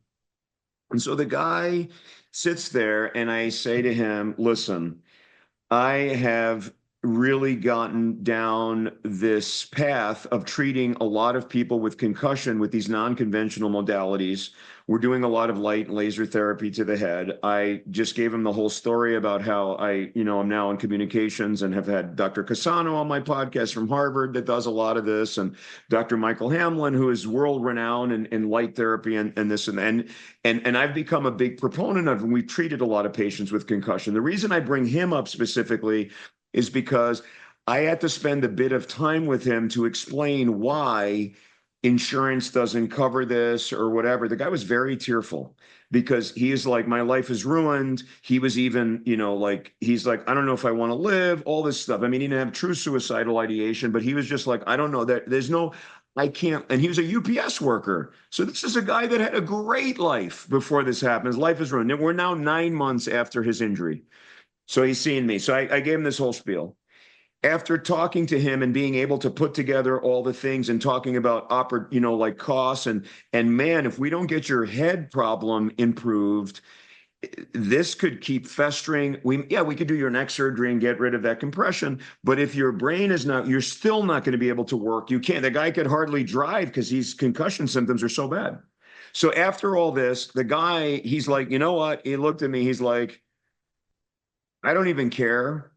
And so the guy sits there and I say to him, listen, I have really gotten down this path of treating a lot of people with concussion with these non-conventional modalities. We're doing a lot of light and laser therapy to the head. I just gave him the whole story about how I'm now in communications and have had Dr. Cassano on my podcast from Harvard that does a lot of this, and Dr. Michael Hamlin, who is world renowned in light therapy and this and I've become a big proponent of, and we've treated a lot of patients with concussion. The reason I bring him up specifically is because I had to spend a bit of time with him to explain why insurance doesn't cover this or whatever. The guy was very tearful because he is like, my life is ruined. He was even, he's like, I don't know if I want to live, all this stuff. I mean, he didn't have true suicidal ideation, but he was just like, I don't know, that there's no, I can't. And he was a UPS worker. So this is a guy that had a great life before this happened. His life is ruined. And we're now 9 months after his injury. So he's seen me. So I gave him this whole spiel. After talking to him and being able to put together all the things and talking about like costs and man, if we don't get your head problem improved, this could keep festering. We could do your neck surgery and get rid of that compression. But if your brain is not, you're still not going to be able to work. You can't. The guy could hardly drive because his concussion symptoms are so bad. So after all this, the guy, he's like, you know what? He looked at me. He's like, I don't even care.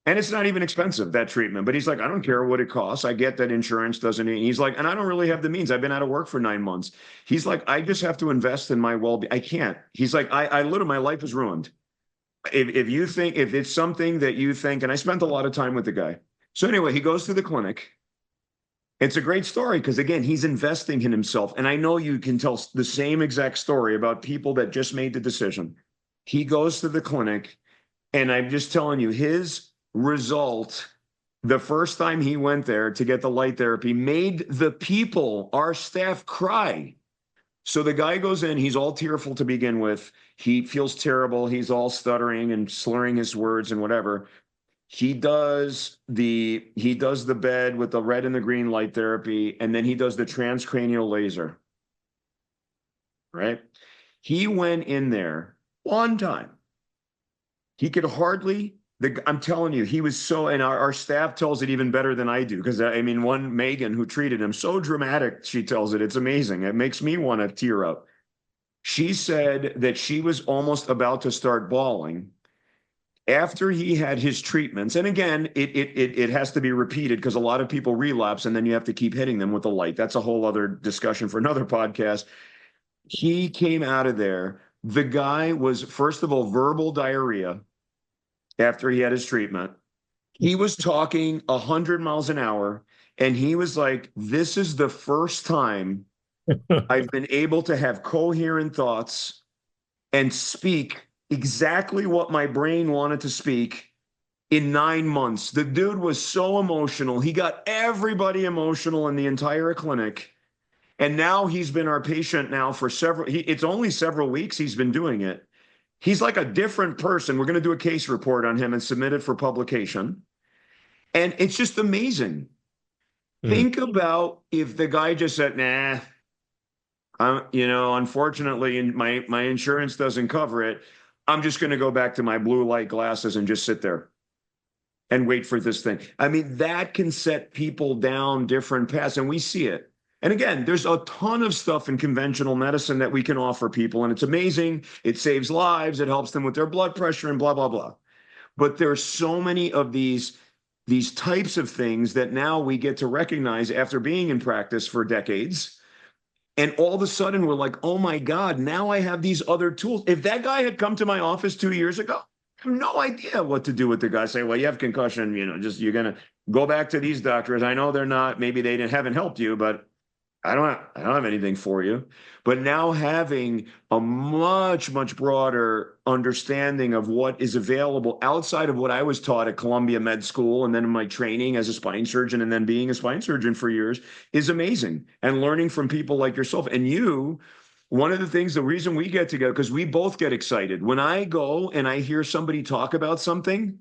And it's not even expensive, that treatment. But he's like, I don't care what it costs. I get that insurance doesn't. He's like, and I don't really have the means. I've been out of work for 9 months. He's like, I just have to invest in my well-being. I can't. He's like, I literally, my life is ruined. If you think, if it's something that you think, and I spent a lot of time with the guy. So anyway, he goes to the clinic. It's a great story because, again, he's investing in himself. And I know you can tell the same exact story about people that just made the decision. He goes to the clinic. And I'm just telling you, his result, the first time he went there to get the light therapy, made the people, our staff, cry. So the guy goes in, he's all tearful to begin with. He feels terrible. He's all stuttering and slurring his words and whatever. He does the bed with the red and the green light therapy, and then he does the transcranial laser. Right? He went in there one time. He could hardly, I'm telling you, he was so, and our staff tells it even better than I do. Because I mean, one Megan who treated him, so dramatic, she tells it, it's amazing. It makes me want to tear up. She said that she was almost about to start bawling after he had his treatments. And again, it has to be repeated because a lot of people relapse and then you have to keep hitting them with the light. That's a whole other discussion for another podcast. He came out of there. The guy was, first of all, verbal diarrhea after he had his treatment. He was talking 100 miles an hour, and he was like, this is the first time I've been able to have coherent thoughts and speak exactly what my brain wanted to speak in 9 months. The dude was so emotional. He got everybody emotional in the entire clinic. And now he's been our patient now for it's only several weeks he's been doing it. He's like a different person. We're going to do a case report on him and submit it for publication. And it's just amazing. Think about if the guy just said, nah, unfortunately, my insurance doesn't cover it. I'm just going to go back to my blue light glasses and just sit there and wait for this thing. I mean, that can set people down different paths, and we see it. And again, there's a ton of stuff in conventional medicine that we can offer people, and it's amazing. It saves lives. It helps them with their blood pressure and blah, blah, blah. But there's so many of these types of things that now we get to recognize after being in practice for decades. And all of a sudden, we're like, oh, my God, now I have these other tools. If that guy had come to my office 2 years ago, have no idea what to do with the guy. Say, well, you have concussion, just you're gonna go back to these doctors. I know they're not, maybe they haven't helped you, but I don't have anything for you. But now having a much, much broader understanding of what is available outside of what I was taught at Columbia Med School and then in my training as a spine surgeon and then being a spine surgeon for years is amazing. And learning from people like yourself and you, one of the things, the reason we get together, because we both get excited. When I go and I hear somebody talk about something,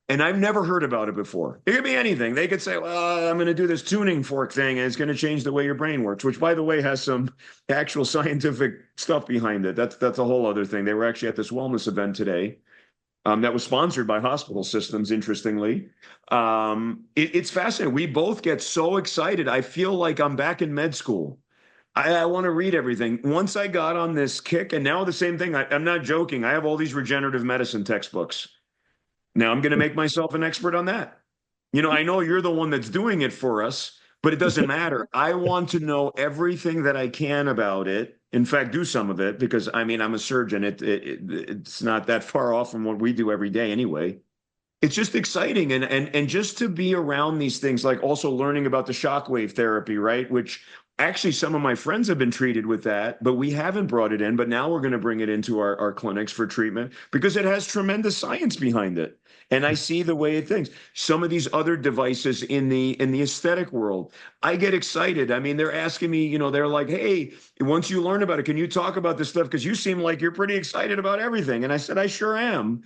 and I've never heard about it before. It could be anything. They could say, well, I'm going to do this tuning fork thing, and it's going to change the way your brain works, which, by the way, has some actual scientific stuff behind it. That's a whole other thing. They were actually at this wellness event today that was sponsored by hospital systems, interestingly. It's fascinating. We both get so excited. I feel like I'm back in med school. I want to read everything. Once I got on this kick, and now the same thing, I'm not joking. I have all these regenerative medicine textbooks. Now I'm going to make myself an expert on that. I know you're the one that's doing it for us, but it doesn't matter. I want to know everything that I can about it. In fact, do some of it because I'm a surgeon. It's not that far off from what we do every day anyway. It's just exciting and just to be around these things, like also learning about the shockwave therapy, right? Which actually some of my friends have been treated with that, but we haven't brought it in. But now we're going to bring it into our clinics for treatment because it has tremendous science behind it. And I see the way it thinks. Some of these other devices in the aesthetic world, I get excited. I mean, they're asking me, they're like, hey, once you learn about it, can you talk about this stuff? Because you seem like you're pretty excited about everything. And I said, I sure am.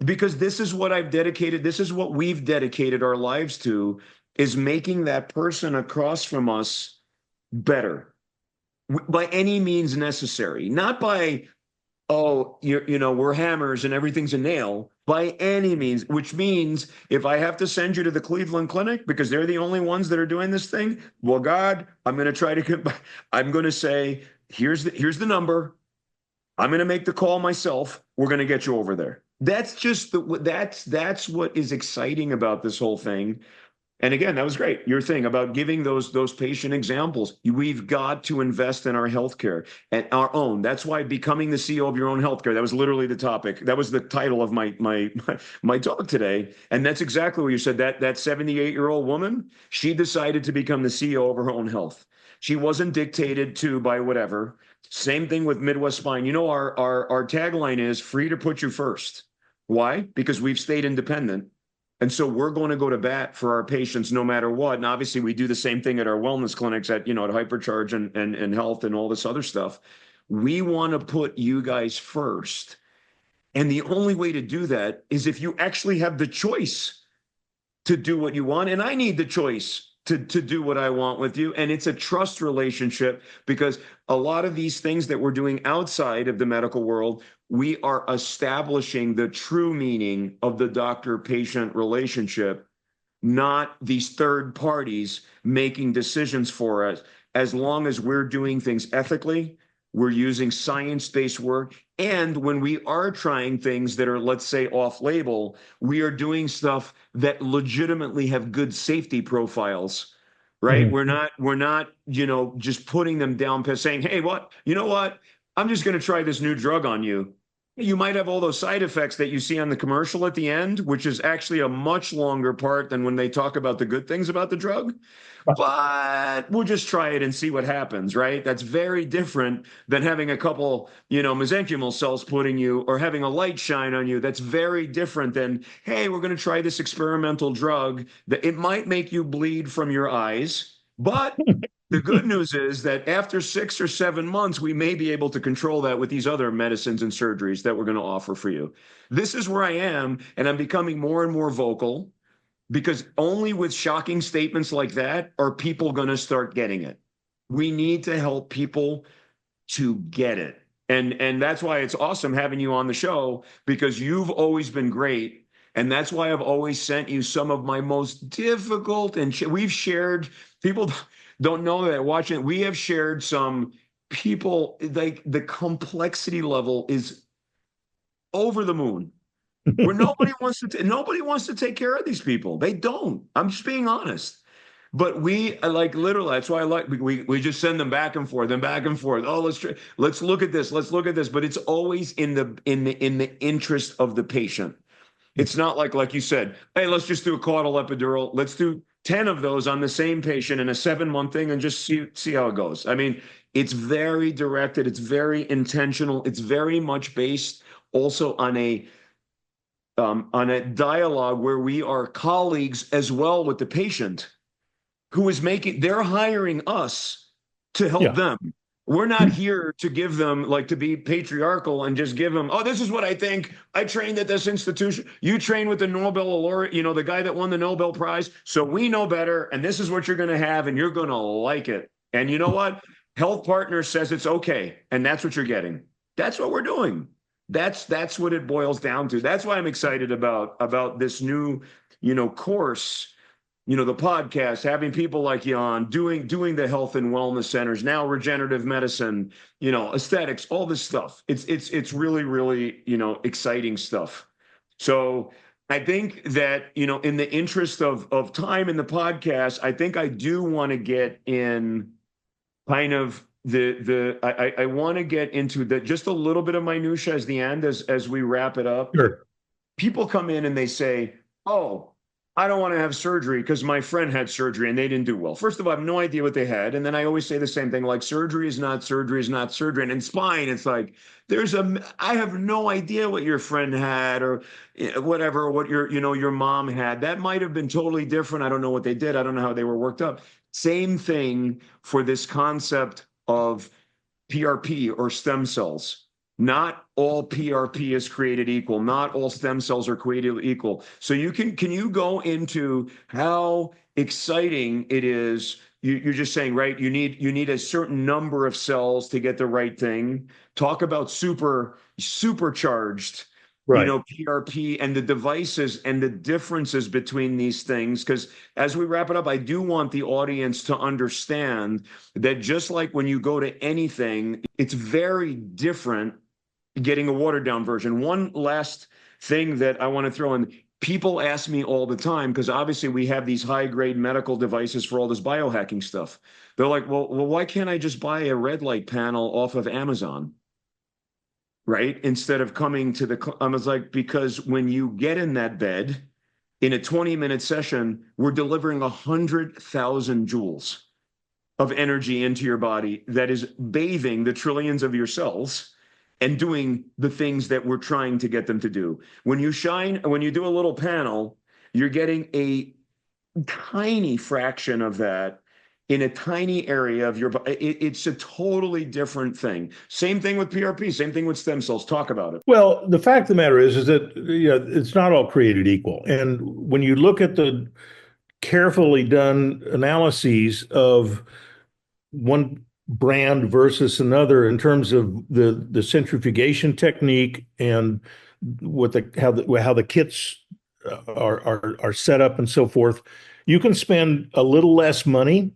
Because this is what I've dedicated, this is what we've dedicated our lives to, is making that person across from us better by any means necessary. Not by, oh, we're hammers and everything's a nail, by any means, which means if I have to send you to the Cleveland Clinic because they're the only ones that are doing this thing, well, God, I'm going to try to, I'm going to say, here's the number. I'm going to make the call myself. We're going to get you over there. That's just that's what is exciting about this whole thing. And again, that was great. Your thing about giving those patient examples. We've got to invest in our healthcare and our own. That's why becoming the CEO of your own healthcare. That was literally the topic. That was the title of my talk today. And that's exactly what you said. That 78-year-old woman, she decided to become the CEO of her own health. She wasn't dictated to by whatever. Same thing with Midwest Spine. Our tagline is free to put you first. Why? Because we've stayed independent. And so we're going to go to bat for our patients no matter what. And obviously we do the same thing at our wellness clinics at Hypercharge and Health and all this other stuff. We want to put you guys first. And the only way to do that is if you actually have the choice to do what you want. And I need the choice to do what I want with you. And it's a trust relationship because a lot of these things that we're doing outside of the medical world, we are establishing the true meaning of the doctor-patient relationship, not these third parties making decisions for us. As long as we're doing things ethically, we're using science-based work. And when we are trying things that are, let's say, off-label, we are doing stuff that legitimately have good safety profiles, right? Mm-hmm. We're not, just putting them down, saying, hey, you know what? I'm just going to try this new drug on you. You might have all those side effects that you see on the commercial at the end, which is actually a much longer part than when they talk about the good things about the drug. But we'll just try it and see what happens, right? That's very different than having a couple, mesenchymal cells put in you or having a light shine on you. That's very different than, hey, we're going to try this experimental drug that it might make you bleed from your eyes. But the good news is that after 6 or 7 months, we may be able to control that with these other medicines and surgeries that we're going to offer for you. This is where I am, and I'm becoming more and more vocal. Because only with shocking statements like that are people going to start getting it. We need to help people to get it. And that's why it's awesome having you on the show because you've always been great. And that's why I've always sent you some of my most difficult and we've shared, people don't know that watching, we have shared some people, like the complexity level is over the moon. Where nobody wants to take care of these people. They don't. I'm just being honest. But we like literally, that's why I like we just send them back and forth and back and forth. Oh, let's look at this, let's look at this. But it's always in the interest of the patient. It's not like you said, hey, let's just do a caudal epidural. Let's do 10 of those on the same patient in a 7-month thing and just see how it goes. I mean, it's very directed, it's very intentional, it's very much based also on a dialogue where we are colleagues as well with the patient who is they're hiring us to help Yeah. them. We're not here to give them, like, to be patriarchal and just give them, oh, this is what I think. I trained at this institution. You train with the Nobel laureate, the guy that won the Nobel Prize. So we know better, and this is what you're going to have, and you're going to like it. And you know what? Health Partners says it's okay, and that's what you're getting. That's what we're doing. That's what it boils down to. That's why I'm excited about this new, course, the podcast, having people like you on, doing the health and wellness centers, now regenerative medicine, aesthetics, all this stuff. It's really, really, exciting stuff. So I think that, in the interest of time in the podcast, I think I do want to get in kind of I want to get into just a little bit of minutia as the end, as we wrap it up. Sure. People come in and they say, oh, I don't want to have surgery because my friend had surgery and they didn't do well. First of all, I have no idea what they had. And then I always say the same thing, like surgery is not surgery is not surgery. And in spine, it's like, I have no idea what your friend had or whatever, or what your mom had. That might have been totally different. I don't know what they did. I don't know how they were worked up. Same thing for this concept of PRP or stem cells. Not all PRP is created equal. Not all stem cells are created equal. So can you go into how exciting it is? You're just saying, right? You need a certain number of cells to get the right thing. Talk about supercharged, Right. PRP and the devices and the differences between these things. Because as we wrap it up, I do want the audience to understand that just like when you go to anything, it's very different getting a watered down version. One last thing that I want to throw in. People ask me all the time, because obviously we have these high grade medical devices for all this biohacking stuff. They're like, well, why can't I just buy a red light panel off of Amazon? Right? Instead of coming to I was like, because when you get in that bed in a 20-minute session, we're delivering 100,000 joules of energy into your body that is bathing the trillions of your cells and doing the things that we're trying to get them to do. When you do a little panel, you're getting a tiny fraction of that in a tiny area of your body. It's a totally different thing. Same thing with PRP, same thing with stem cells. Talk about it. Well, the fact of the matter is that it's not all created equal. And when you look at the carefully done analyses of one brand versus another in terms of the centrifugation technique and how the kits are set up and so forth, you can spend a little less money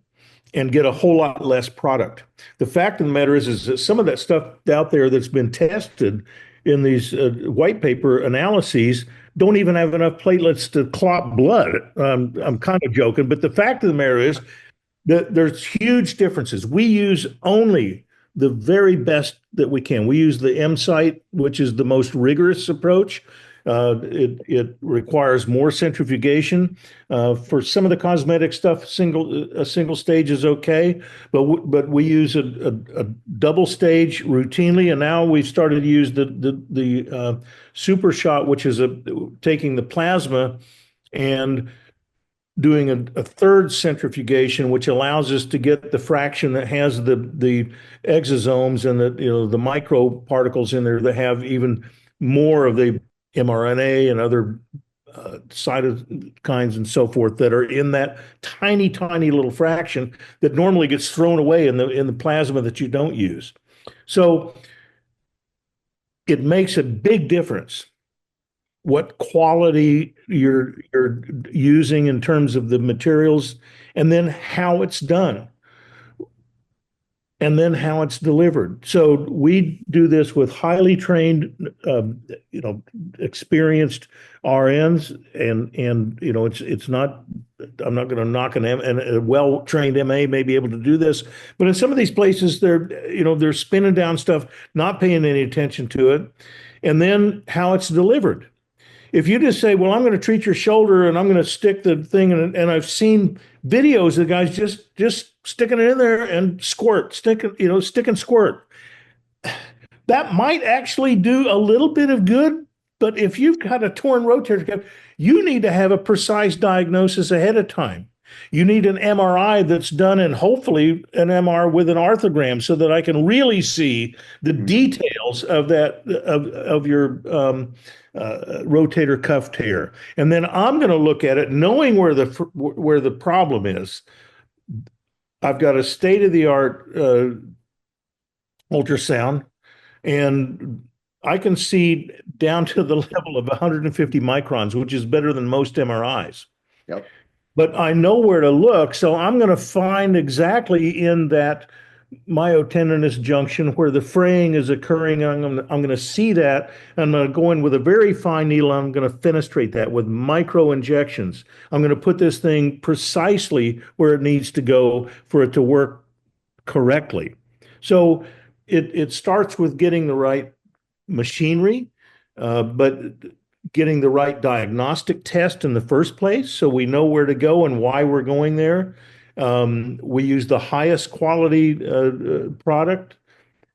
and get a whole lot less product. The fact of the matter is that some of that stuff out there that's been tested in these white paper analyses don't even have enough platelets to clot blood. I'm kind of joking, but the fact of the matter is that there's huge differences. We use only the very best that we can. We use the M-site, which is the most rigorous approach. It requires more centrifugation. For some of the cosmetic stuff, a single stage is okay, but we use a double stage routinely, and now we've started to use the super shot, which is taking the plasma and doing a third centrifugation, which allows us to get the fraction that has the exosomes and the microparticles in there that have even more of the mRNA and other cytokines and so forth that are in that tiny, tiny little fraction that normally gets thrown away in the plasma that you don't use. So it makes a big difference what quality you're using in terms of the materials, and then how it's done. and then how it's delivered. So we do this with highly trained, you know, experienced RNs, and you know, it's not. I'm not going to knock an M, and a well-trained MA may be able to do this, but in some of these places, they're spinning down stuff, not paying any attention to it, and then how it's delivered. If you just say, well, I'm going to treat your shoulder and I'm going to stick the thing in, and I've seen videos of guys just sticking it in there and stick and squirt. That might actually do a little bit of good, but if you've got a torn rotator cuff, you need to have a precise diagnosis ahead of time. You need an MRI that's done, and hopefully an MR with an arthrogram, so that I can really see the details of your rotator cuff tear. And then I'm going to look at it, knowing where the problem is. I've got a state of the art ultrasound, and I can see down to the level of 150 microns, which is better than most MRIs. Yep. But I know where to look, so I'm going to find exactly in that myotendinous junction where the fraying is occurring. I'm going to see that. I'm going to go in with a very fine needle. I'm going to fenestrate that with micro injections. I'm going to put this thing precisely where it needs to go for it to work correctly. So it starts with getting the right machinery, but getting the right diagnostic test in the first place, so we know where to go and why we're going there. We use the highest quality product,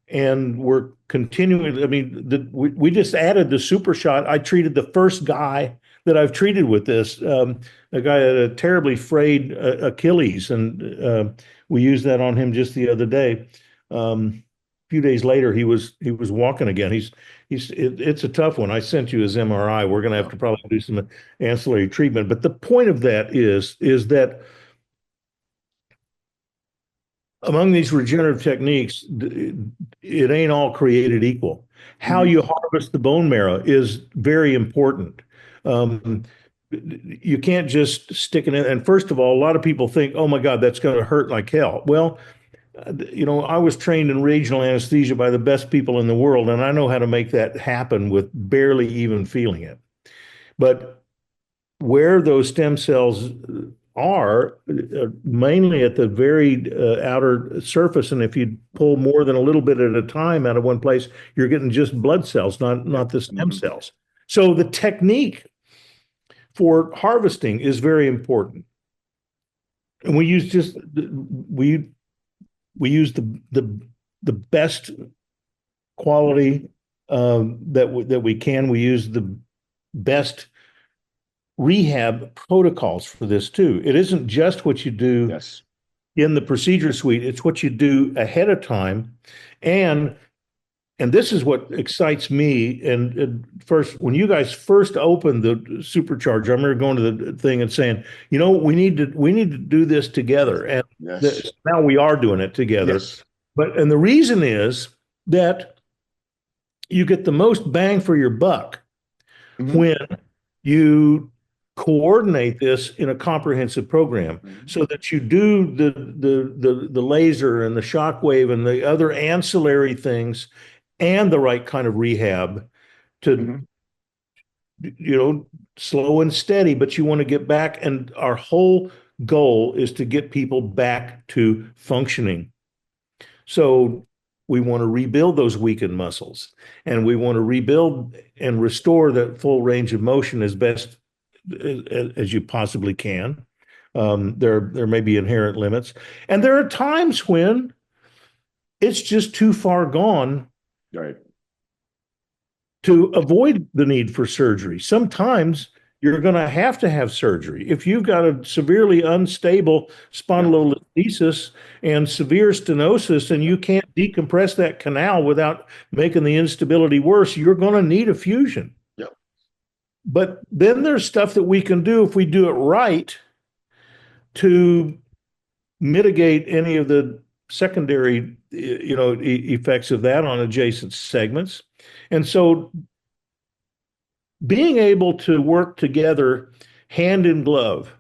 and we're continuing. I mean, we just added the super shot. I treated the first guy that I've treated with this, a guy had a terribly frayed Achilles, and we used that on him just the other day. Few days later, he was walking again. It's a tough one. I sent you his MRI. We're going to have to probably do some ancillary treatment. But the point of that is that among these regenerative techniques, it ain't all created equal. How you harvest the bone marrow is very important. You can't just stick it in. And first of all, a lot of people think, oh my God, that's going to hurt like hell. Well, you know, I was trained in regional anesthesia by the best people in the world, and I know how to make that happen with barely even feeling it. But where those stem cells are, mainly at the very outer surface, and if you pull more than a little bit at a time out of one place, you're getting just blood cells, not the stem cells. So the technique for harvesting is very important. And we use the best quality that we can. We use the best rehab protocols for this too. It isn't just what you do in the procedure suite; it's what you do ahead of time, and this is what excites me. And first, when you guys first opened the supercharger, I remember going to the thing and saying, you know, we need to do this together, and now we are doing it together. And the reason is that you get the most bang for your buck when you coordinate this in a comprehensive program, so that you do the laser and the shockwave and the other ancillary things and the right kind of rehab to, you know, slow and steady, but you want to get back. And our whole goal is to get people back to functioning. So we want to rebuild those weakened muscles, and we want to rebuild and restore that full range of motion as best as you possibly can. There may be inherent limits, and there are times when it's just too far gone to avoid the need for surgery. Sometimes you're going to have surgery. If you've got a severely unstable spondylolisthesis and severe stenosis, and you can't decompress that canal without making the instability worse, you're going to need a fusion. But then there's stuff that we can do if we do it right to mitigate any of the secondary, you know, effects of that on adjacent segments. And so being able to work together hand in glove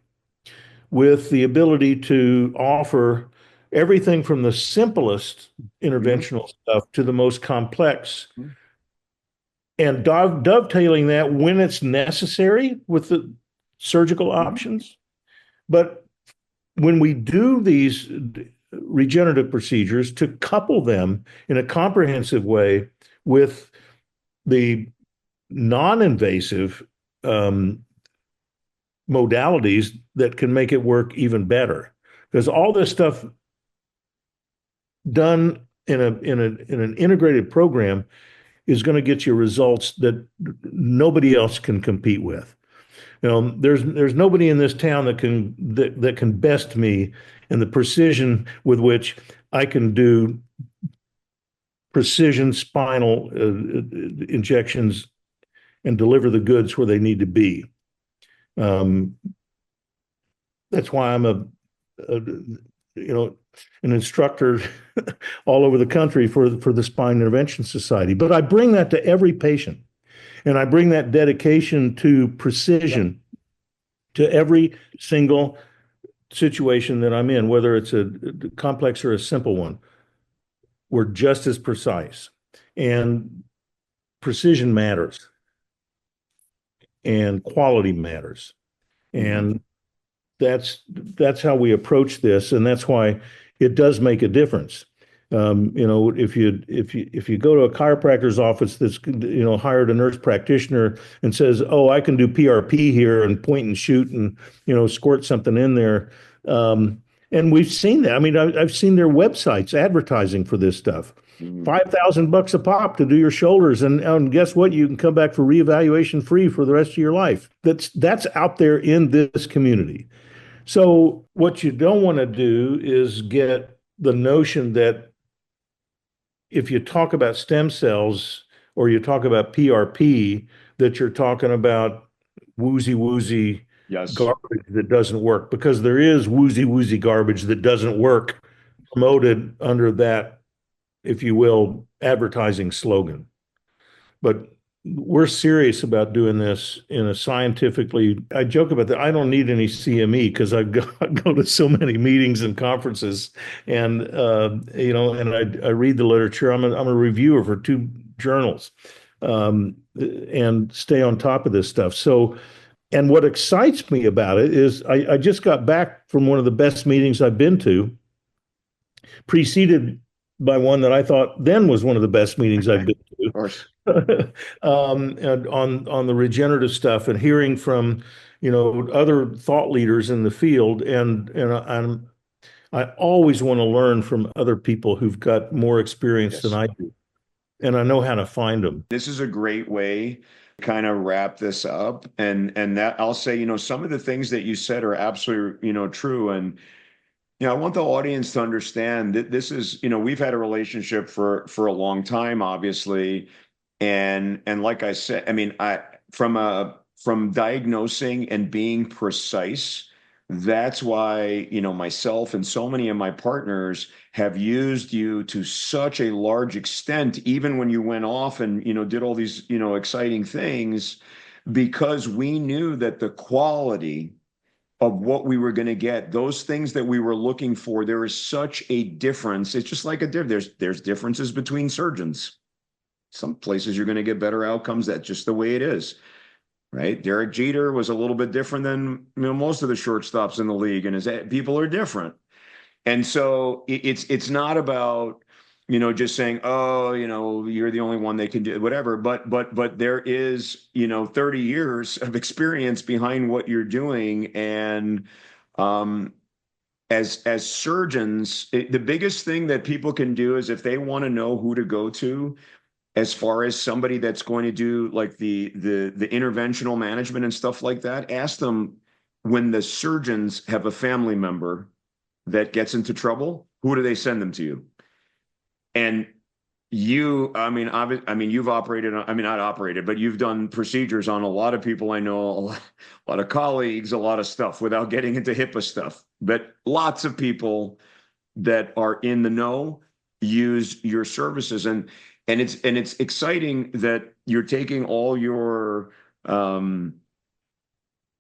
with the ability to offer everything from the simplest interventional stuff to the most complex, and dovetailing that when it's necessary with the surgical options. But when we do these regenerative procedures, to couple them in a comprehensive way with the non-invasive modalities that can make it work even better. Because all this stuff done in an integrated program is going to get you results that nobody else can compete with. You know, there's nobody in this town that can best me in the precision with which I can do precision spinal injections and deliver the goods where they need to be. That's why I'm an instructor all over the country for the Spine Intervention Society. But I bring that to every patient, and I bring that dedication to precision to every single situation that I'm in, whether it's a complex or a simple one. We're just as precise, and precision matters, and quality matters, and that's how we approach this, and that's why it does make a difference. If you go to a chiropractor's office that's hired a nurse practitioner and says, "Oh, I can do PRP here and point and shoot and squirt something in there," and we've seen that. I mean, I've seen their websites advertising for this stuff. $5,000 a pop to do your shoulders, and guess what? You can come back for reevaluation free for the rest of your life. That's out there in this community. So what you don't want to do is get the notion that if you talk about stem cells or you talk about PRP, that you're talking about woozy garbage that doesn't work, because there is woozy garbage that doesn't work promoted under that, if you will, advertising slogan. But we're serious about doing this in a scientifically, I joke about that. I don't need any CME because I go to so many meetings and conferences, and and I read the literature. I'm a reviewer for 2 journals, and stay on top of this stuff. So, and what excites me about it is I just got back from one of the best meetings I've been to, preceded by one that I thought then was one of the best meetings I've been to. Of course. And on the regenerative stuff, and hearing from other thought leaders in the field, and I always want to learn from other people who've got more experience than I do, and I know how to find them. This is a great way to kind of wrap this up, and that I'll say, some of the things that you said are absolutely true, and I want the audience to understand that this is, we've had a relationship for a long time, obviously. And like I said, I mean, from diagnosing and being precise, that's why, myself and so many of my partners have used you to such a large extent, even when you went off and, did all these, exciting things, because we knew that the quality of what we were going to get, those things that we were looking for, there is such a difference. It's just like there's differences between surgeons. Some places you're going to get better outcomes. That's just the way it is, right? Derek Jeter was a little bit different than most of the shortstops in the league, and people are different. And so it's not about just saying, oh, you're the only one they can do whatever. But there is 30 years of experience behind what you're doing, and as surgeons, the biggest thing that people can do is, if they want to know who to go to, as far as somebody that's going to do like the interventional management and stuff like that, ask them, when the surgeons have a family member that gets into trouble, who do they send them to you? And you've operated, not operated, but you've done procedures on a lot of people I know, a lot of colleagues, a lot of stuff, without getting into HIPAA stuff. But lots of people that are in the know use your services. And it's exciting that you're taking all your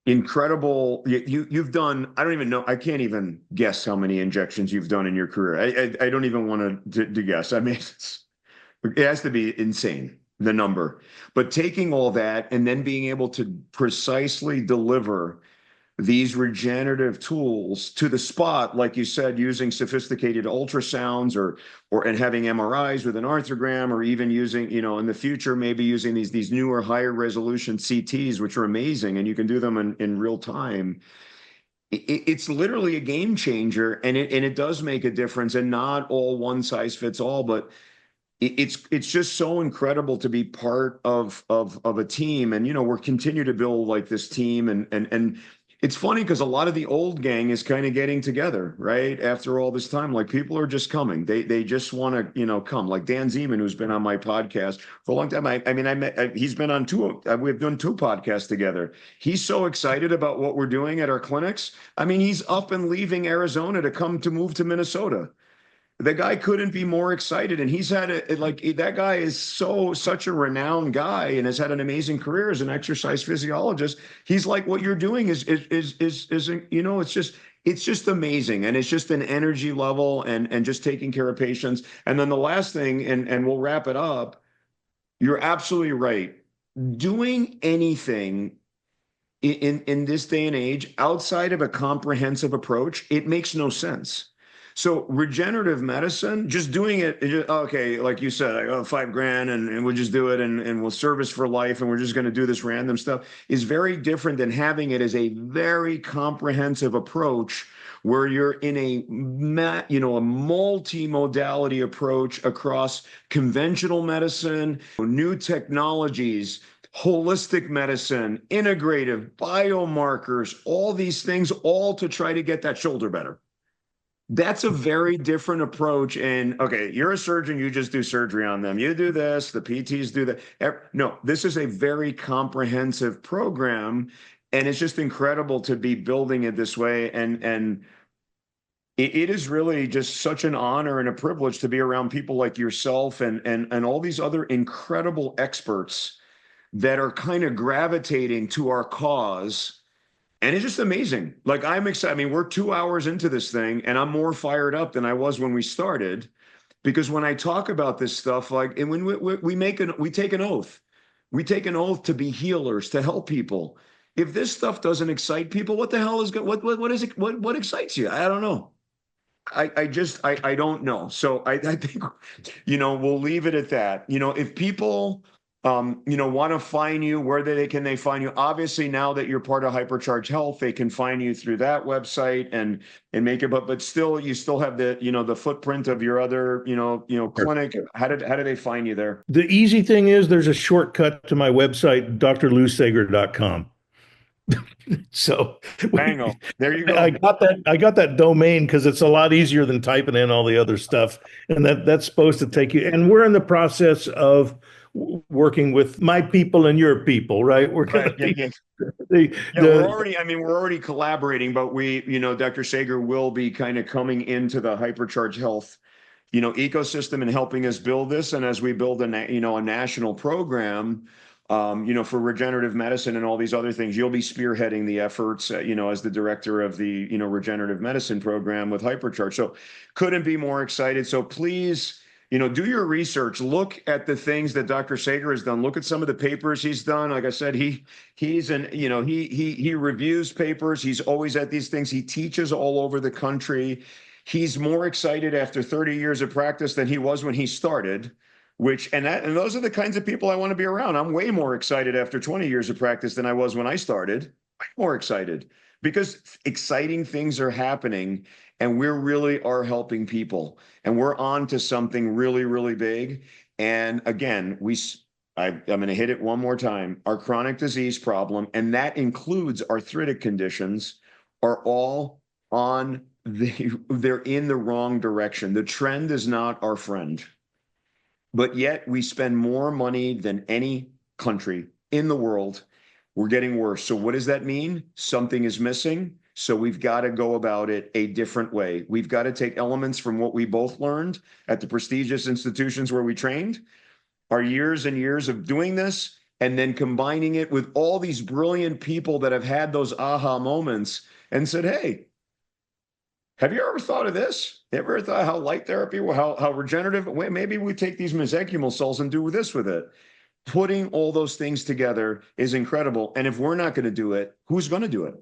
Incredible. You've done, I don't even know, I can't even guess how many injections you've done in your career. I don't even want to guess. I mean, it has to be insane, the number. But taking all that and then being able to precisely deliver these regenerative tools to the spot, like you said, using sophisticated ultrasounds or and having MRIs with an arthrogram, or even using, in the future, maybe using these newer higher resolution CTs, which are amazing, and you can do them in real time. It's literally a game changer, and it does make a difference, and not all one size fits all, but it's just so incredible to be part of a team. And we're continue to build like this team, and it's funny because a lot of the old gang is kind of getting together, right? After all this time, like, people are just coming. They just want to, come. Like Dan Zeman, who's been on my podcast for a long time. He's been on we've done two podcasts together. He's so excited about what we're doing at our clinics. I mean, he's up and leaving Arizona to move to Minnesota. The guy couldn't be more excited, and he's had that guy is such a renowned guy and has had an amazing career as an exercise physiologist. He's like, what you're doing is it's just amazing, and it's just an energy level and just taking care of patients. And then the last thing, and we'll wrap it up. You're absolutely right. Doing anything in this day and age outside of a comprehensive approach, it makes no sense. So regenerative medicine, just doing it, okay, like you said, $5,000 and we'll just do it, and we'll service for life, and we're just going to do this random stuff, is very different than having it as a very comprehensive approach where you're in a multi-modality approach across conventional medicine, new technologies, holistic medicine, integrative, biomarkers, all these things, all to try to get that shoulder better. That's a very different approach. And okay, you're a surgeon, you just do surgery on them. You do this, the PTs do that. No, this is a very comprehensive program, and it's just incredible to be building it this way. And it is really just such an honor and a privilege to be around people like yourself and all these other incredible experts that are kind of gravitating to our cause. And it's just amazing. Like, I'm excited. I mean, we're 2 hours into this thing, and I'm more fired up than I was when we started, because when I talk about this stuff, like, and when we take an oath, to be healers, to help people. If this stuff doesn't excite people, what the hell is what is it? What excites you? I don't know. I don't know. So I think, we'll leave it at that. If people want to find you, where can they find you? Obviously, now that you're part of Hypercharge Health, they can find you through that website and make it. But still, you still have the footprint of your other clinic. How do they find you there? The easy thing is there's a shortcut to my website, drlousaeger.com. So Bingo. There you go. I got that domain because it's a lot easier than typing in all the other stuff, and that's supposed to take you. And we're in the process of working with my people and your people, right? We're we're already collaborating, but Dr. Saeger will be kind of coming into the Hypercharge Health ecosystem and helping us build this. And as we build a national program, for regenerative medicine and all these other things, you'll be spearheading the efforts, as the director of the, regenerative medicine program with Hypercharge. So couldn't be more excited. So please, do your research, look at the things that Dr. Saeger has done, look at some of the papers he's done. Like I said, he reviews papers. He's always at these things. He teaches all over the country. He's more excited after 30 years of practice than he was when he started. And those are the kinds of people I want to be around. I'm way more excited after 20 years of practice than I was when I started. Way more excited, because exciting things are happening, and we really are helping people, and we're on to something really, really big. And again, I'm going to hit it one more time. Our chronic disease problem, and that includes arthritic conditions, are all they're in the wrong direction. The trend is not our friend. But yet we spend more money than any country in the world. We're getting worse. So what does that mean? Something is missing. So we've got to go about it a different way. We've got to take elements from what we both learned at the prestigious institutions where we trained, our years and years of doing this, and then combining it with all these brilliant people that have had those aha moments and said, hey, have you ever thought of this? Ever thought how light therapy, how regenerative? Maybe we take these mesenchymal cells and do this with it. Putting all those things together is incredible. And if we're not going to do it, who's going to do it?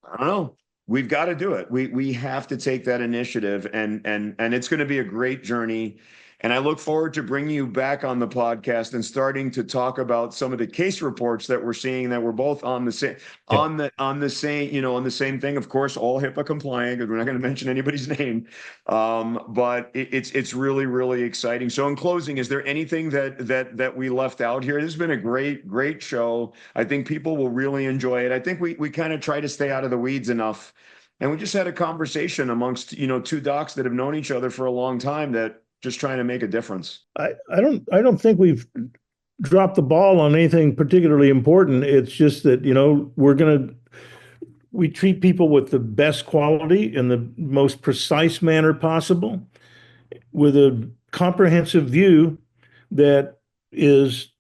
I don't know. We've got to do it. We have to take that initiative, and it's going to be a great journey. And I look forward to bringing you back on the podcast and starting to talk about some of the case reports that we're seeing, that we're both on the same on the same thing. Of course, all HIPAA compliant, because we're not going to mention anybody's name. But it's really, really exciting. So in closing, is there anything that we left out here? This has been a great show. I think people will really enjoy it. I think we kind of try to stay out of the weeds enough. And we just had a conversation amongst, two docs that have known each other for a long time, that just trying to make a difference. I don't think we've dropped the ball on anything particularly important. It's just that, we treat people with the best quality in the most precise manner possible, with a comprehensive view that is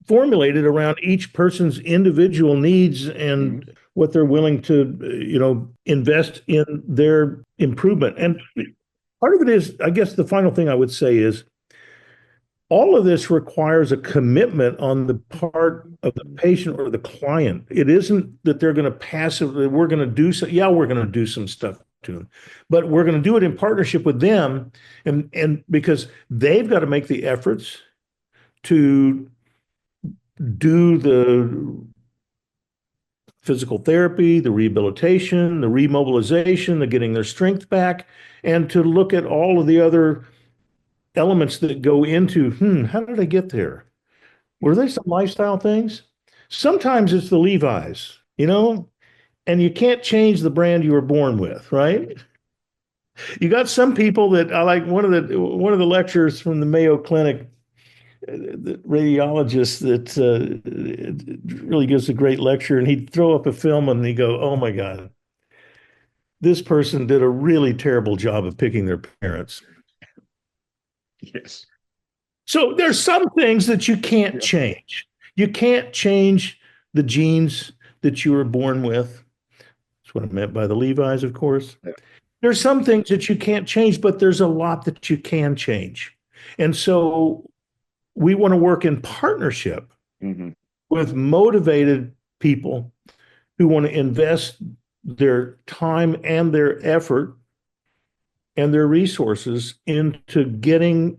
formulated around each person's individual needs and what they're willing to, invest in their improvement. And part of it is, I guess the final thing I would say is, all of this requires a commitment on the part of the patient or the client. It isn't that they're going to passively, we're going to do so. Yeah, we're going to do some stuff to them, but we're going to do it in partnership with them. And because they've got to make the efforts to do the physical therapy, the rehabilitation, the remobilization, the getting their strength back, and to look at all of the other elements that go into, how did I get there? Were there some lifestyle things? Sometimes it's the Levi's, and you can't change the brand you were born with, right? You got some people that I like. One of the lecturers from the Mayo Clinic, the radiologist, that really gives a great lecture, and he'd throw up a film and he'd go, oh my God, this person did a really terrible job of picking their parents. Yes. So there's some things that you can't change. You can't change the genes that you were born with. That's what I meant by the Levi's, of course. Yeah. There's some things that you can't change, but there's a lot that you can change. And so we want to work in partnership with motivated people who want to invest their time and their effort and their resources into getting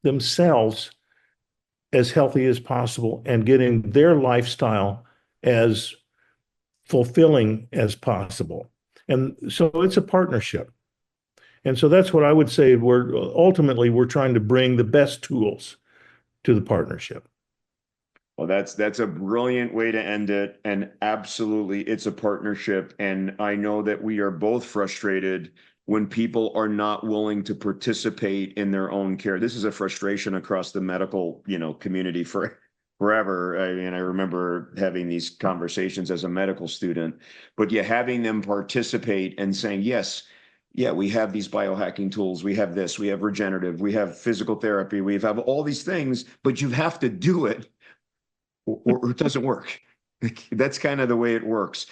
themselves as healthy as possible and getting their lifestyle as fulfilling as possible. And so it's a partnership. And so that's what I would say. We're trying to bring the best tools to the partnership. Well, that's a brilliant way to end it. And absolutely, it's a partnership. And I know that we are both frustrated when people are not willing to participate in their own care. This is a frustration across the medical, community forever. I mean, I remember having these conversations as a medical student, but having them participate and saying, yes, yeah, we have these biohacking tools, we have this, we have regenerative, we have physical therapy, we have all these things, but you have to do it or it doesn't work. That's kind of the way it works.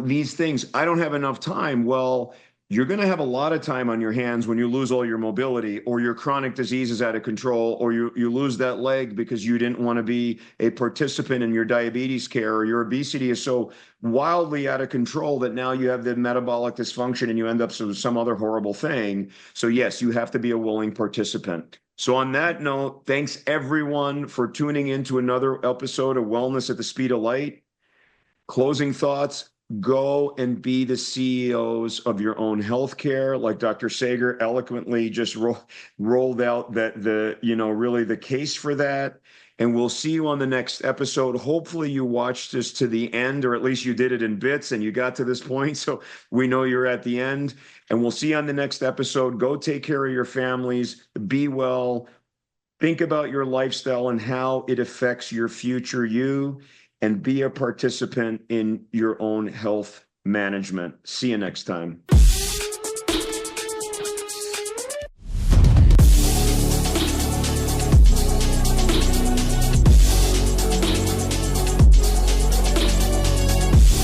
These things, I don't have enough time. Well, you're going to have a lot of time on your hands when you lose all your mobility, or your chronic disease is out of control, or you lose that leg because you didn't want to be a participant in your diabetes care, or your obesity is so wildly out of control that now you have the metabolic dysfunction and you end up with some other horrible thing. So yes, you have to be a willing participant. So on that note, thanks everyone for tuning into another episode of Wellness at the Speed of Light. Closing thoughts. Go and be the CEOs of your own healthcare, like Dr. Saeger eloquently just rolled out that really the case for that. And we'll see you on the next episode. Hopefully you watched this to the end, or at least you did it in bits and you got to this point. So we know you're at the end, and we'll see you on the next episode. Go take care of your families, be well, think about your lifestyle and how it affects your future you, and be a participant in your own health management. See you next time.